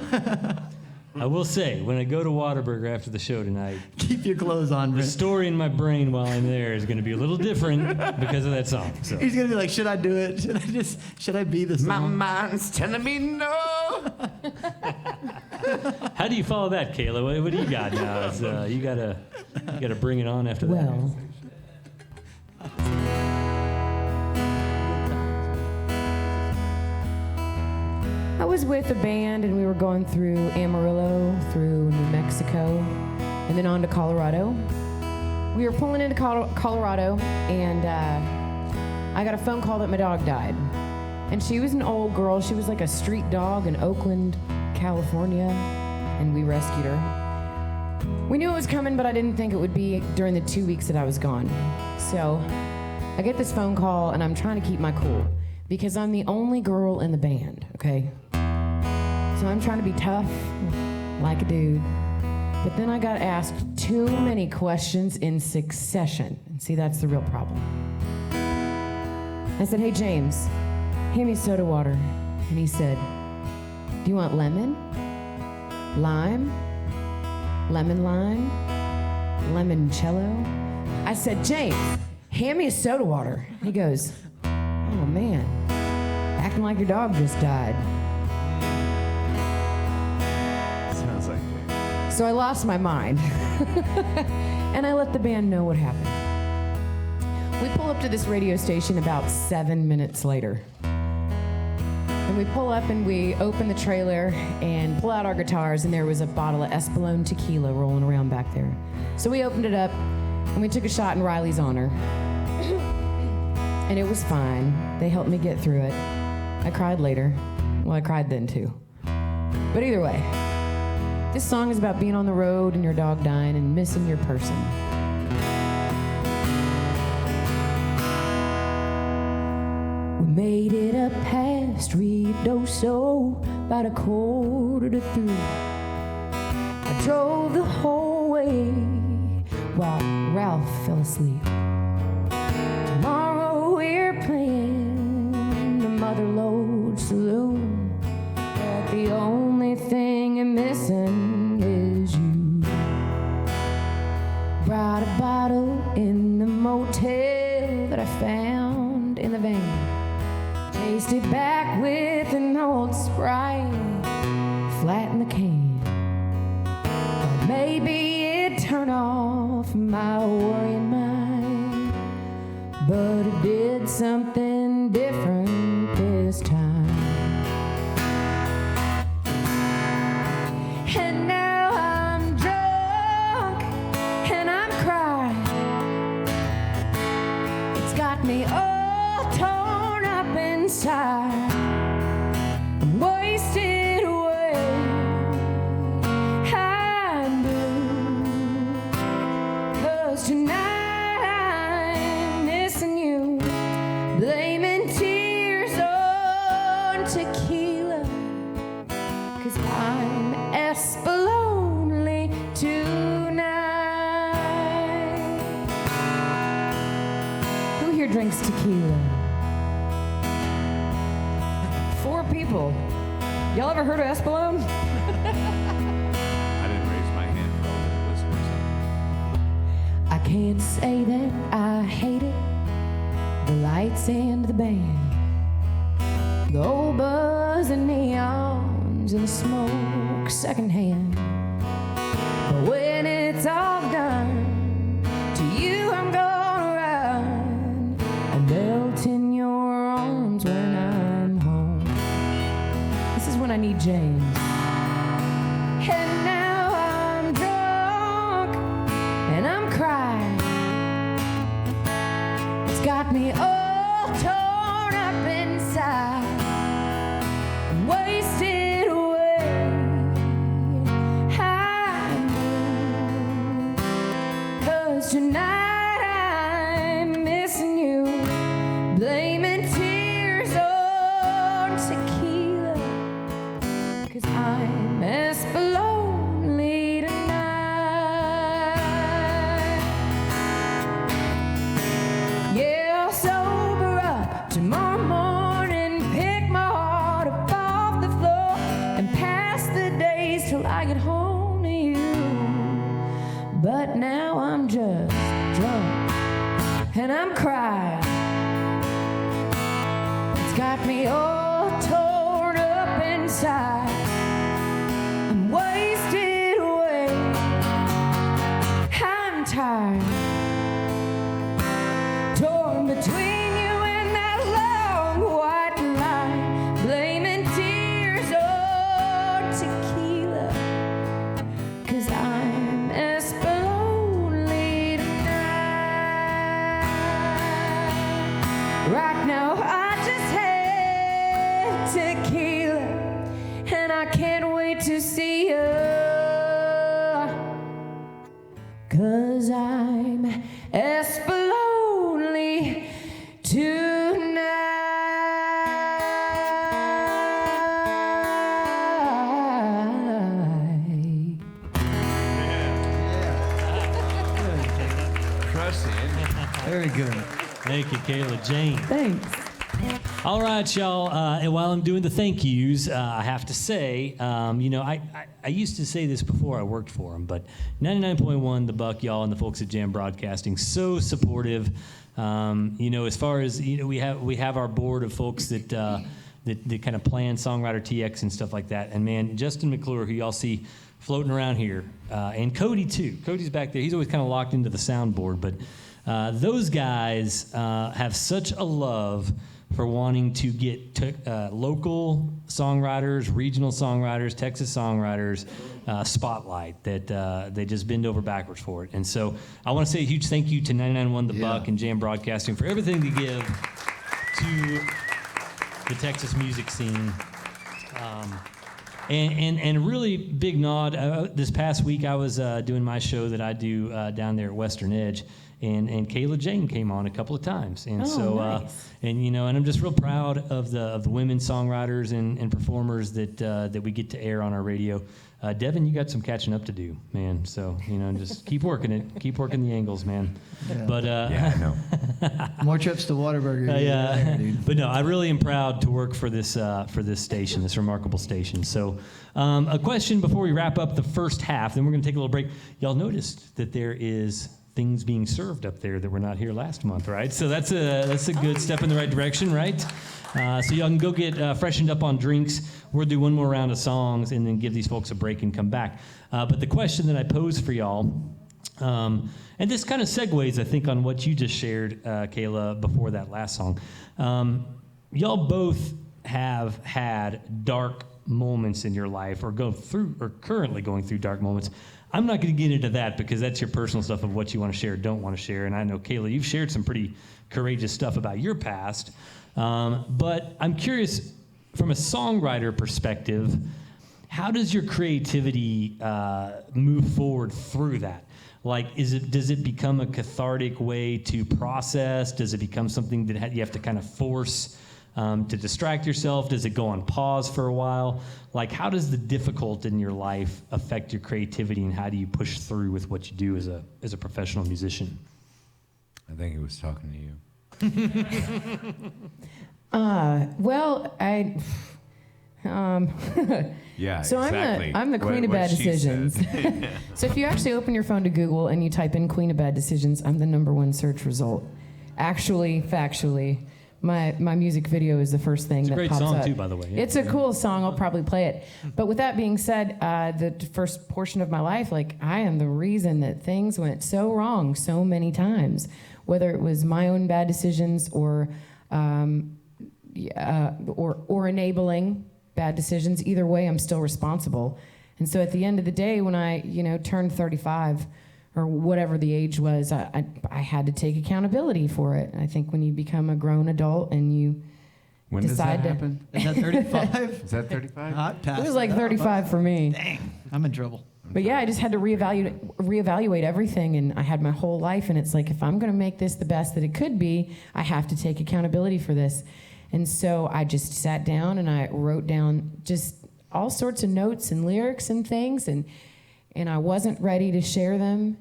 I will say, when I go to Whataburger after the show tonight, Keep your clothes on, the Brent. story in my brain while I'm there is going to be a little different because of that song. So. He's gonna be like, should I do it? Should I be the My song? mind's telling me no. How do you follow that, Kayla? What do you got now? It's, you gotta bring it on after that. Well, I was with a band and we were going through Amarillo, through New Mexico, and then on to Colorado. We were pulling into Colorado, and I got a phone call that my dog died. And she was an old girl. She was like a street dog in Oakland, California, and we rescued her. We knew it was coming, but I didn't think it would be during the 2 weeks that I was gone. So I get this phone call, and I'm trying to keep my cool because I'm the only girl in the band, okay? So I'm trying to be tough, like a dude. But then I got asked too many questions in succession. And see, that's the real problem. I said, hey, James, hand me soda water. And he said, do you want lemon, lime, lemon lime, limoncello? I said, James, hand me a soda water. He goes, oh, man, acting like your dog just died. Sounds like James. So I lost my mind. And I let the band know what happened. We pull up to this radio station about 7 minutes later. And we pull up and we open the trailer and pull out our guitars, and there was a bottle of Espolón tequila rolling around back there. So we opened it up and we took a shot in Riley's honor. And it was fine. They helped me get through it. I cried later. Well, I cried then too. But either way, this song is about being on the road and your dog dying and missing your person. We made it up past Ruidoso about 2:45. I drove the whole way while Ralph fell asleep. Tomorrow we're playing the Mother Lode Saloon, but the only thing I'm missing is you. Brought a bottle in the motel that I found in the van. Tasted back with an old Sprite, flat in the can. Or maybe it turned off my worrying mind, but it did something different this time. And now I'm drunk and I'm crying. It's got me all torn up inside. I'm wasted away. I'm blue, 'cause tonight I'm missing you. Blaming tears on tequila, 'cause I'm Espolón-ly tonight. Who here drinks tequila? 4 people. Y'all ever heard of Espolón? I didn't raise my hand for all the listeners. I can't say that I hate it. The lights and the band, the old buzz and neons and the smoke secondhand. it's all done, to you I'm gonna run. I'll melt in your arms when I'm home. This is when I need James. And now I'm drunk and I'm crying. It's got me all torn up inside, wasted away. I know, 'cause tonight I'm missing you, blaming tears on tequila, 'cause I'm as lonely tonight. Yeah, I'll sober up tomorrow morning, pick my heart up off the floor, and pass the days till I get home to you. But now I'm just drunk and I'm crying. It's got me all torn up inside. I'm wasted away. I'm tired. Torn between you and that long white line, blaming tears on tequila, 'cause I'm as lonely tonight. Right now I just had tequila, and I can't wait to see you, 'cause I'm as lonely tonight. Very good. Thank you, Kayla Jane. Thanks. All right, y'all. And while I'm doing the thank yous, I have to say, I used to say this before I worked for them, but 99.1 The Buck, y'all, and the folks at Jam Broadcasting, so supportive. As far as we have our board of folks that kind of plan SongwriterTX and stuff like that. And man, Justin McClure, who y'all see floating around here, and Cody too. Cody's back there. He's always kind of locked into the soundboard, but those guys have such a love for wanting to get local songwriters, regional songwriters, Texas songwriters spotlight that they just bend over backwards for it. And so I want to say a huge thank you to 99.1 The Buck and Jam Broadcasting for everything they give to the Texas music scene. And a really big nod. This past week I was doing my show that I do down there at Western Edge, and Kayla Jane came on a couple of times, and nice. and I'm just real proud of the women songwriters and performers that we get to air on our radio. Devin, you got some catching up to do, man. So just keep working it, keep working the angles, man. Yeah. But Yeah, I know. More trips to Whataburger. But no, I really am proud to work for this station, this remarkable station. So, a question before we wrap up the first half, then we're going to take a little break. Y'all noticed that there is things being served up there that were not here last month, right? So that's a good step in the right direction, right? So y'all can go get freshened up on drinks. We'll do one more round of songs and then give these folks a break and come back. But the question that I posed for y'all, and this kind of segues, I think, on what you just shared, Kayla, before that last song. Y'all both have had dark moments in your life, or currently going through dark moments. I'm not going to get into that because that's your personal stuff of what you want to share or don't want to share. And I know, Kayla, you've shared some pretty courageous stuff about your past. But I'm curious, from a songwriter perspective, how does your creativity move forward through that? Like, does it become a cathartic way to process? Does it become something that you have to kind of force to distract yourself? Does it go on pause for a while? Like, how does the difficult in your life affect your creativity, and how do you push through with what you do as a professional musician? I think he was talking to you. Yeah, So exactly. I'm the queen of What bad she decisions. said. So if you actually open your phone to Google and you type in Queen of Bad Decisions, I'm the #1 search result. Actually, factually, my music video is the first thing that great pops song up. too, by the way. Yeah. It's a cool song. I'll probably play it. But with that being said, the first portion of my life, like, I am the reason that things went so wrong so many times, whether it was my own bad decisions or enabling bad decisions. Either way, I'm still responsible. And so at the end of the day, when I, turned 35 or whatever the age was, I had to take accountability for it. I think when you become a grown adult and you When does that decide to, happen? Is that 35? Is that 35? it was like 35 for me. Dang, I'm in trouble. But yeah, I just had to reevaluate everything, and I had my whole life, and it's like, if I'm going to make this the best that it could be, I have to take accountability for this. And so I just sat down and I wrote down just all sorts of notes and lyrics and things, and I wasn't ready to share them,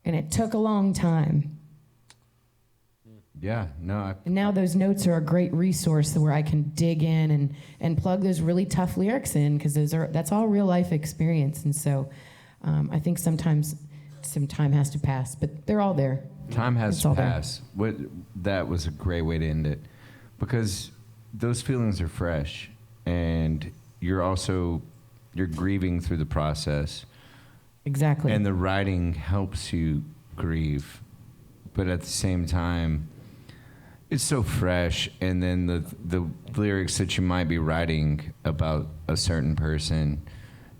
and it took a long time. Yeah, no. And now those notes are a great resource where I can dig in and plug those really tough lyrics in, because that's all real life experience. And so I think sometimes some time has to pass, but they're all there. Time has It's to all there. pass. That was a great way to end it, because those feelings are fresh, and you're grieving through the process. Exactly. And the writing helps you grieve, but at the same time, it's so fresh. And then the lyrics that you might be writing about a certain person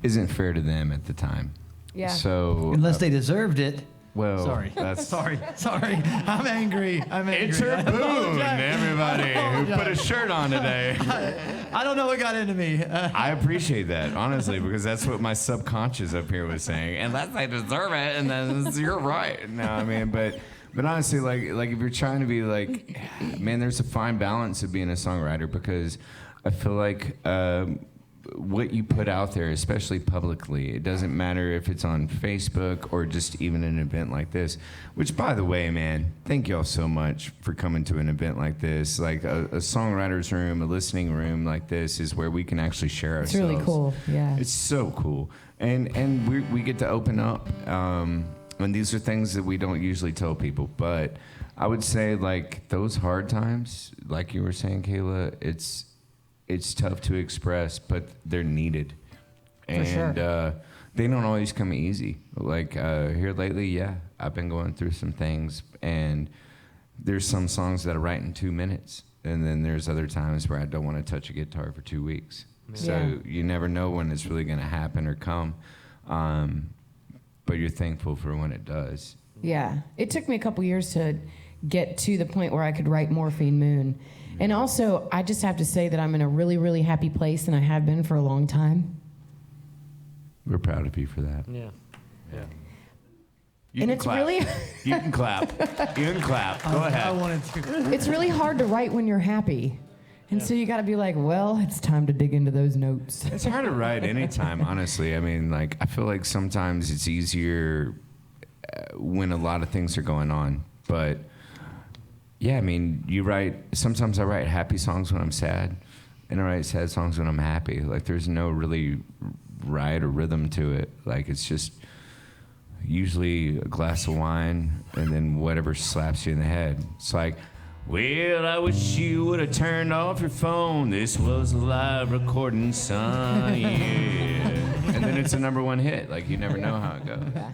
isn't fair to them at the time. Yeah. So Unless they deserved it. well, Sorry. that's Sorry. I'm angry. Enter I Boone, apologize. everybody who put a shirt on today. I don't know what got into me. I appreciate that, honestly, because that's what my subconscious up here was saying. Unless I deserve it, and then you're right. No, I mean, but honestly, like if you're trying to be like, man, there's a fine balance of being a songwriter, because I feel like what you put out there, especially publicly, it doesn't matter if it's on Facebook or just even an event like this, which, by the way, man, thank y'all so much for coming to an event like this. Like a songwriter's room, a listening room like this is where we can actually share It's ourselves. really cool. Yeah. It's so cool. And we get to open up. And these are things that we don't usually tell people. But I would say, like, those hard times, like you were saying, Kayla, it's tough to express, but they're needed. And sure. They don't always come easy. Like here lately, yeah, I've been going through some things, and there's some songs that I write in 2 minutes, and then there's other times where I don't want to touch a guitar for 2 weeks. So Yeah. you never know when it's really going to happen or come, but you're thankful for when it does. Yeah. It took me a couple years to get to the point where I could write Morphine Moon. And also, I just have to say that I'm in a really, really happy place, and I have been for a long time. We're proud of you for that. Yeah. Yeah. You And can it's clap. really You can clap. You can clap. Go I ahead. wanted to. it's really hard to write when you're happy. And so you got to be like, well, it's time to dig into those notes. It's hard to write anytime, honestly. I mean, like, I feel like sometimes it's easier when a lot of things are going on. But, yeah, I mean, sometimes I write happy songs when I'm sad, and I write sad songs when I'm happy. Like, there's no really right or rhythm to it. Like, it's just usually a glass of wine and then whatever slaps you in the head. It's like, well, I wish you would have turned off your phone. This was a live recording, son. Yeah. And then it's a #1 hit. Like, you never know how it goes. But,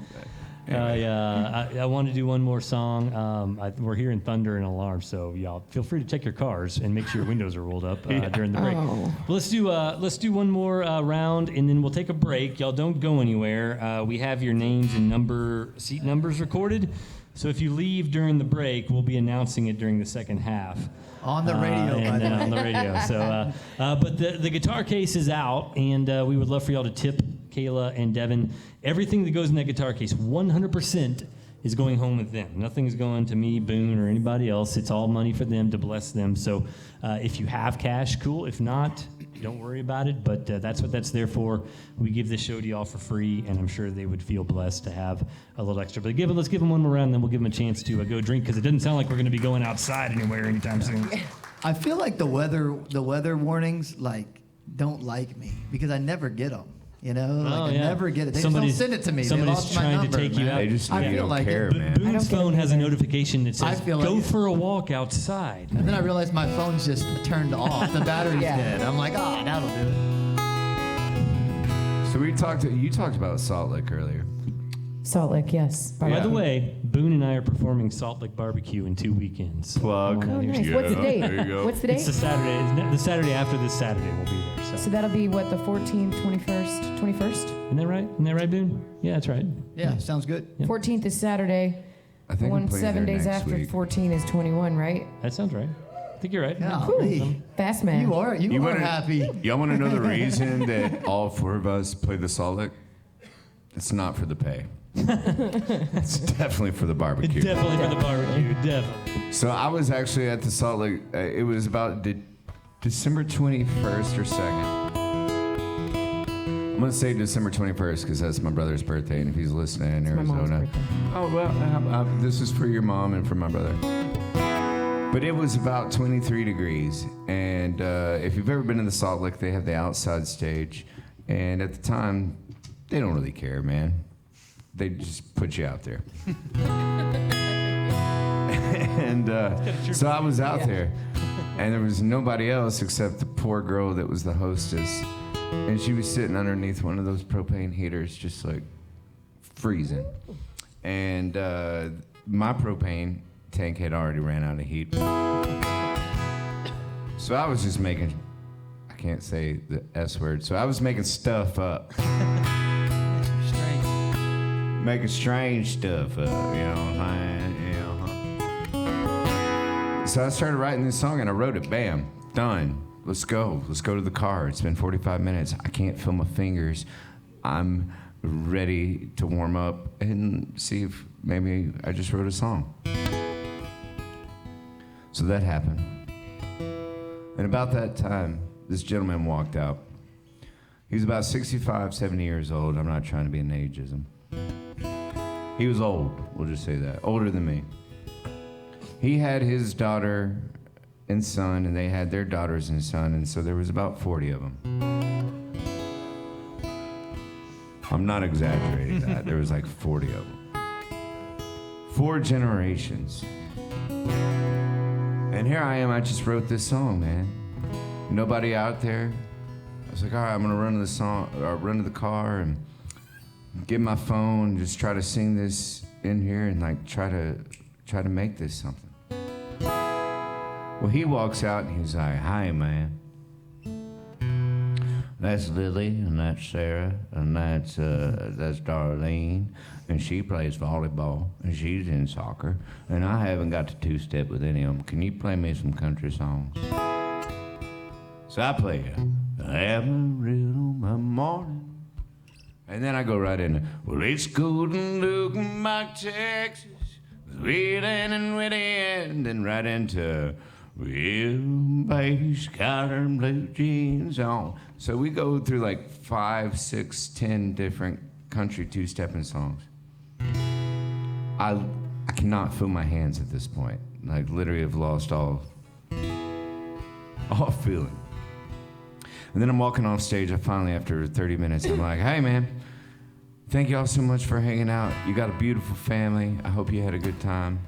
I want to do one more song. We're hearing thunder and alarm, so y'all feel free to check your cars and make sure your windows are rolled up during the break. Oh. Well, let's do one more round, and then we'll take a break. Y'all don't go anywhere. We have your names and seat numbers recorded. So if you leave during the break, we'll be announcing it during the second half. On the radio, by the way. On the radio. So, but the guitar case is out, and we would love for y'all to tip Kayla and Devin. Everything that goes in that guitar case, 100% is going home with them. Nothing is going to me, Boone, or anybody else. It's all money for them to bless them. So if you have cash, cool. If not, don't worry about it. But that's what that's there for. We give this show to y'all for free, and I'm sure they would feel blessed to have a little extra. But let's give them one more round, and then we'll give them a chance to go drink, because it doesn't sound like we're going to be going outside anywhere anytime soon. I feel like the weather warnings, like, don't like me because I never get them. You know, like I yeah. never get it. They Somebody's- just don't send it to me. They somebody's lost my trying to number, take you man. out. They just I know you feel don't like care, it. man. I don't Boone's get phone it has a either. notification that says, feel like "Go it. for a walk outside." And then I realized my phone's just turned off. The battery's Yeah. dead. I'm like, oh, that'll do it. So you talked about Salt Lake earlier. Salt Lake, yes. By the way, Boone and I are performing Salt Lake Barbecue in 2 weekends. Plug. Come on Oh, out here. nice. Yeah, What's the date? there you go. What's the It's the date? Saturday. The Saturday after this Saturday we'll be there. So. So that'll be what, the 14th, 21st? Isn't that right? Isn't that right, Boone? Yeah, that's right. Yeah, sounds good. 14th is Saturday. I think One I'm playing 7 there days next after week. 14 is 21, right? That sounds right. I think you're right. Golly. Fast man. You are wanna- happy. Y'all want to know the reason that all 4 of us play the Salt Lake? It's not for the pay. It's definitely for the barbecue. Definitely for the barbecue. Definitely. So I was actually at the Salt Lake. It was about December 21st or 2nd. I'm gonna say December 21st because that's my brother's birthday, and if he's listening in My mom's Arizona, birthday. oh well, this is for your mom and for my brother. But it was about 23 degrees, and if you've ever been in the Salt Lake, they have the outside stage, and at the time, they don't really care, man. They just put you out there. And so I was out there, and there was nobody else except the poor girl that was the hostess. And she was sitting underneath one of those propane heaters, just like freezing. And my propane tank had already ran out of heat. So I was just making, I can't say the S word, so I was making stuff up. Making strange stuff up, you know what I'm saying? So I started writing this song and I wrote it, bam, done. Let's go to the car. It's been 45 minutes. I can't feel my fingers. I'm ready to warm up and see if maybe I just wrote a song. So that happened. And about that time, this gentleman walked out. He was about 65, 70 years old. I'm not trying to be an ageism. He was old, we'll just say that, older than me. He had his daughter and son, and they had their daughters and son, and so there was about 40 of them. I'm not exaggerating that. There was like 40 of them. 4 generations. And here I am, I just wrote this song, man. Nobody out there. I was like, all right, I'm gonna run to the song, or run to the car and get my phone, just try to sing this in here and like try to make this something. Well, he walks out and he's like, hi, man. That's Lily, and that's Sarah, and that's Darlene, and she plays volleyball, and she's in soccer, and I haven't got to 2-step with any of them. Can you play me some country songs? So I play Amarillo morning. And then I go right in. Well, it's good and looking like Texas, sweet and witty, and then right into, well, baby's got her blue jeans on. So we go through like 5, 6, 10 different country 2-stepping songs. I cannot feel my hands at this point. Like literally have lost all feeling. And then I'm walking off stage. I finally, after 30 minutes, I'm like, hey, man, thank y'all so much for hanging out. You got a beautiful family. I hope you had a good time.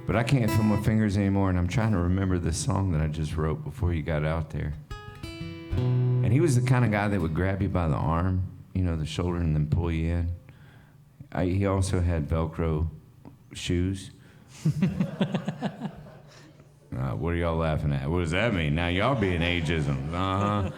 But I can't feel my fingers anymore, and I'm trying to remember this song that I just wrote before you got out there. And he was the kind of guy that would grab you by the arm, you know, the shoulder, and then pull you in. He also had Velcro shoes. What are y'all laughing at? What does that mean? Now y'all being ageism. Uh-huh.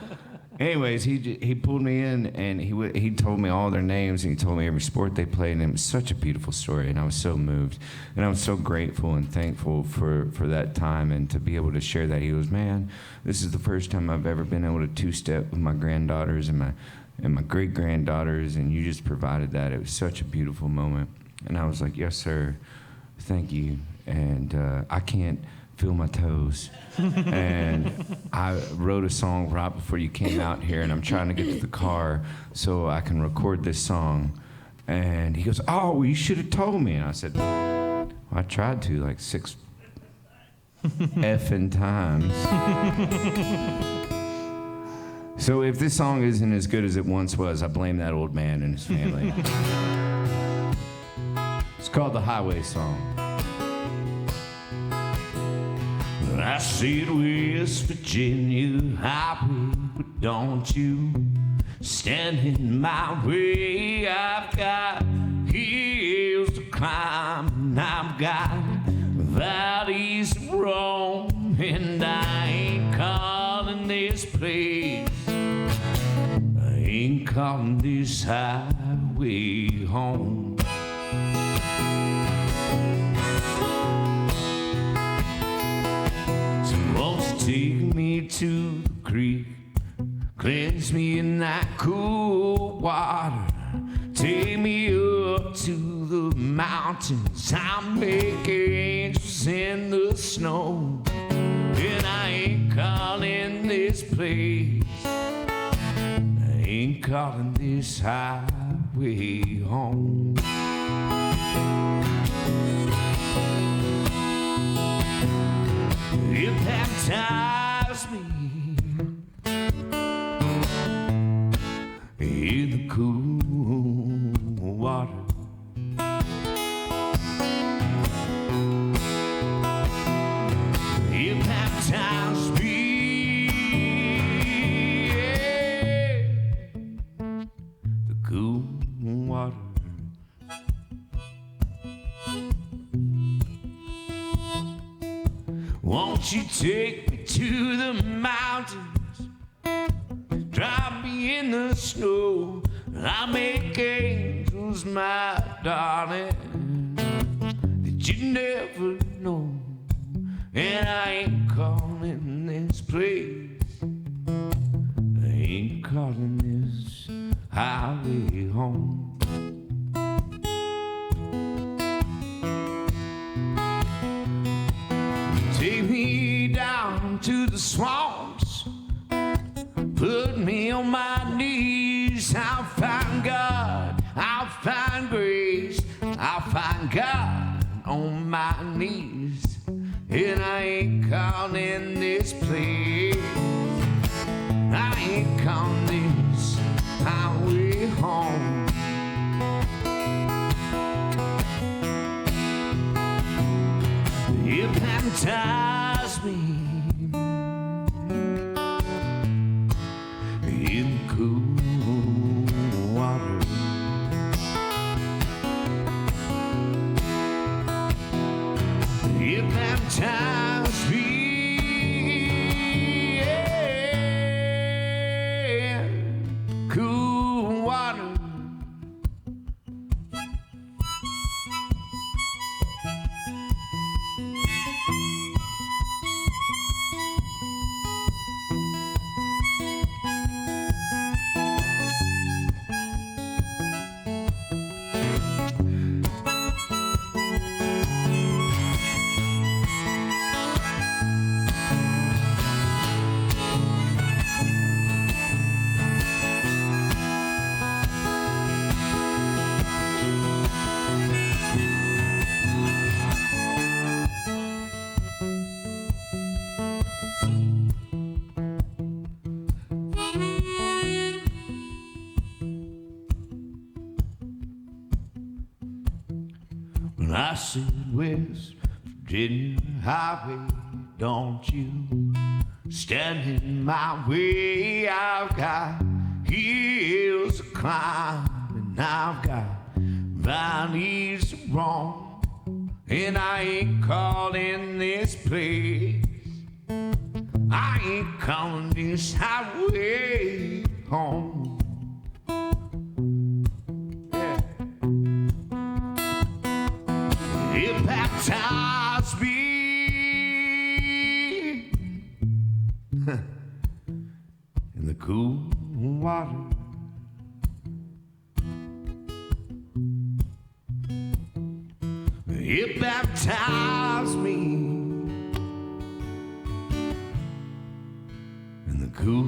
Anyways, he pulled me in and he told me all their names and he told me every sport they played, and it was such a beautiful story, and I was so moved and I was so grateful and thankful for that time and to be able to share that. He goes, man, this is the first time I've ever been able to 2-step with my granddaughters and my great granddaughters, and you just provided that. It was such a beautiful moment. And I was like, yes, sir, thank you. And I can't feel my toes. And I wrote a song right before you came out here, and I'm trying to get to the car so I can record this song. And he goes, oh, well, you should have told me. And I said, well, I tried to like 6 effing times. So if this song isn't as good as it once was, I blame that old man and his family. It's called the Highway Song. I see it West Virginia highway, but don't you stand in my way. I've got hills to climb, and I've got valleys to roam, and I ain't calling this place, I ain't calling this highway home. So won't you take me to the creek, cleanse me in that cool water, take me up to the mountains, I'll make angels in the snow, and I ain't calling this place, I ain't calling this highway home. You baptize me in the cool water. You baptize me in the cool water. Won't you take me to the mountains, drop me in the snow, I'll make angels, my darling, that you never know, and I ain't calling this place, I ain't calling this highway home. Take me down to the swamps, put me on my knees, I'll find God, I'll find grace, I'll find God on my knees, and I ain't calling this place, I ain't calling this highway home. You baptize me in cool water. You baptize me in cool water. When I said West Virginia highway, don't you stand in my way. I've got hills to climb, and I've got valleys to roam, and I ain't calling this place, I ain't calling this highway home. You baptize me in the cool water. You baptize me in the cool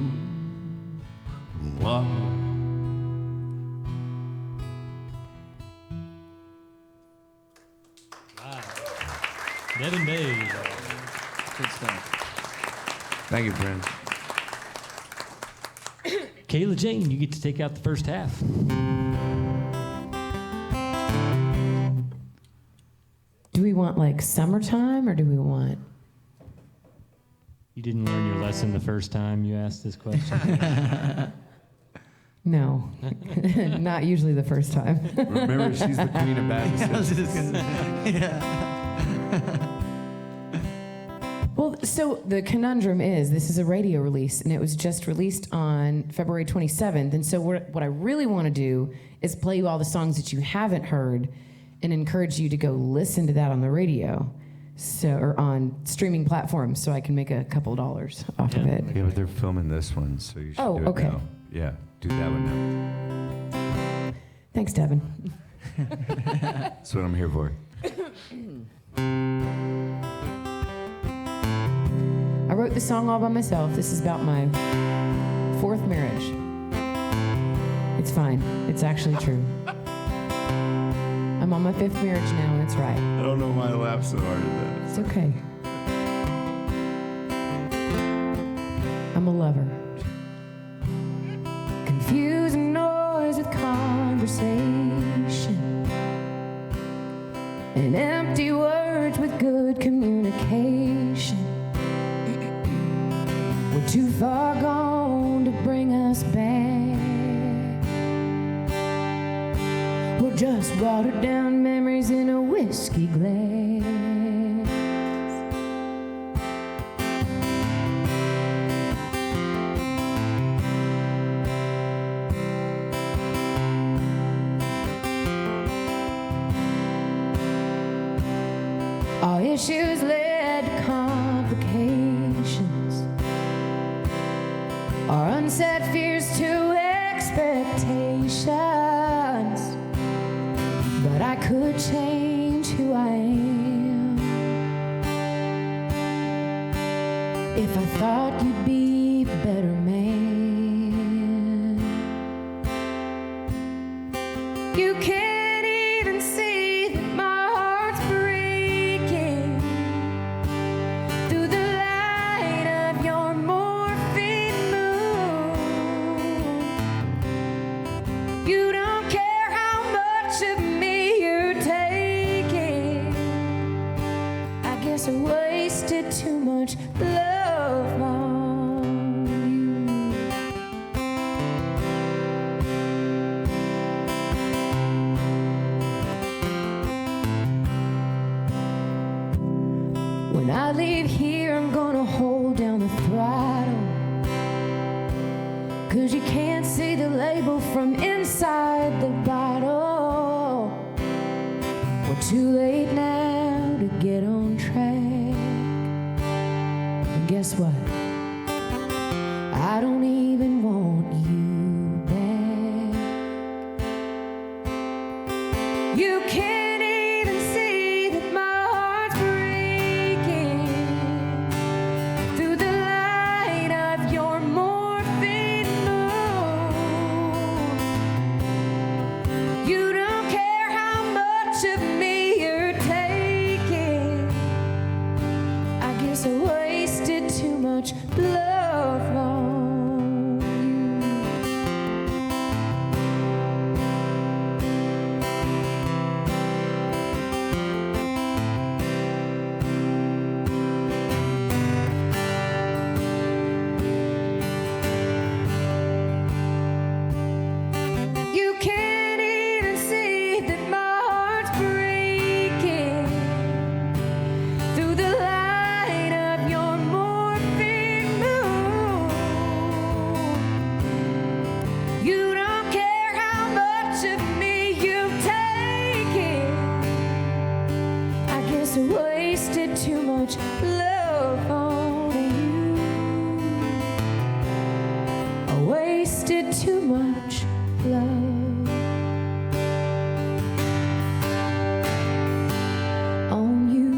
water. Devin Baize. Good stuff. Thank you, Brent. Kayla Jane, you get to take out the first half. Do we want like summertime or do we want? You didn't learn your lesson the first time you asked this question. No, not usually the first time. Remember, she's the queen of bad decisions. Well, so the conundrum is this is a radio release, and it was just released on February 27th. And so what I really want to do is play you all the songs that you haven't heard and encourage you to go listen to that on the radio, or on streaming platforms, so I can make a couple dollars off of it. Yeah, but they're filming this one, so you should Oh, do it okay. now. Yeah, do that one now. Thanks, Devin. That's what I'm here for. I wrote the song all by myself. This is about my 4th marriage. It's fine. It's actually true. I'm on my 5th marriage now, and it's right. I don't know why I laughed so hard at that. It's okay. I'm a lover. Confusing noise with conversation, and empty words with good communication. We're too far gone to bring us back. We're just watered down memories in a whiskey glass. Our issues led to complications, our unsaid fears to expectations. But I could change who I am if I thought you'd be a better man. You can't even see that my heart's breaking through the light of your morphine moon. You don't care how much of me you're taking. I guess I wasted too much love on you. When I leave here, I'm gonna hold down the throttle, 'cause you can't see the label from inside the bottle. We're too late now to get on track. And guess what? I don't even want you back. You can't even see that my heart's breaking through the light of your morphine moon. You don't care how much of me you're taking. I guess I wasted too much love on you. You can't even see that my heart's breaking through the light of your morphine moon. You don't care how much of me you've taken. I guess I wasted too much love on you. I wasted too much love on you.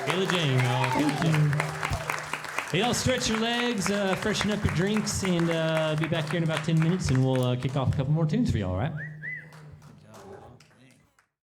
Kayla Jane, y'all. Kayla Jane. Hey, y'all, stretch your legs, freshen up your drinks, and be back here in about 10 minutes, and we'll kick off a couple more tunes for y'all, all right?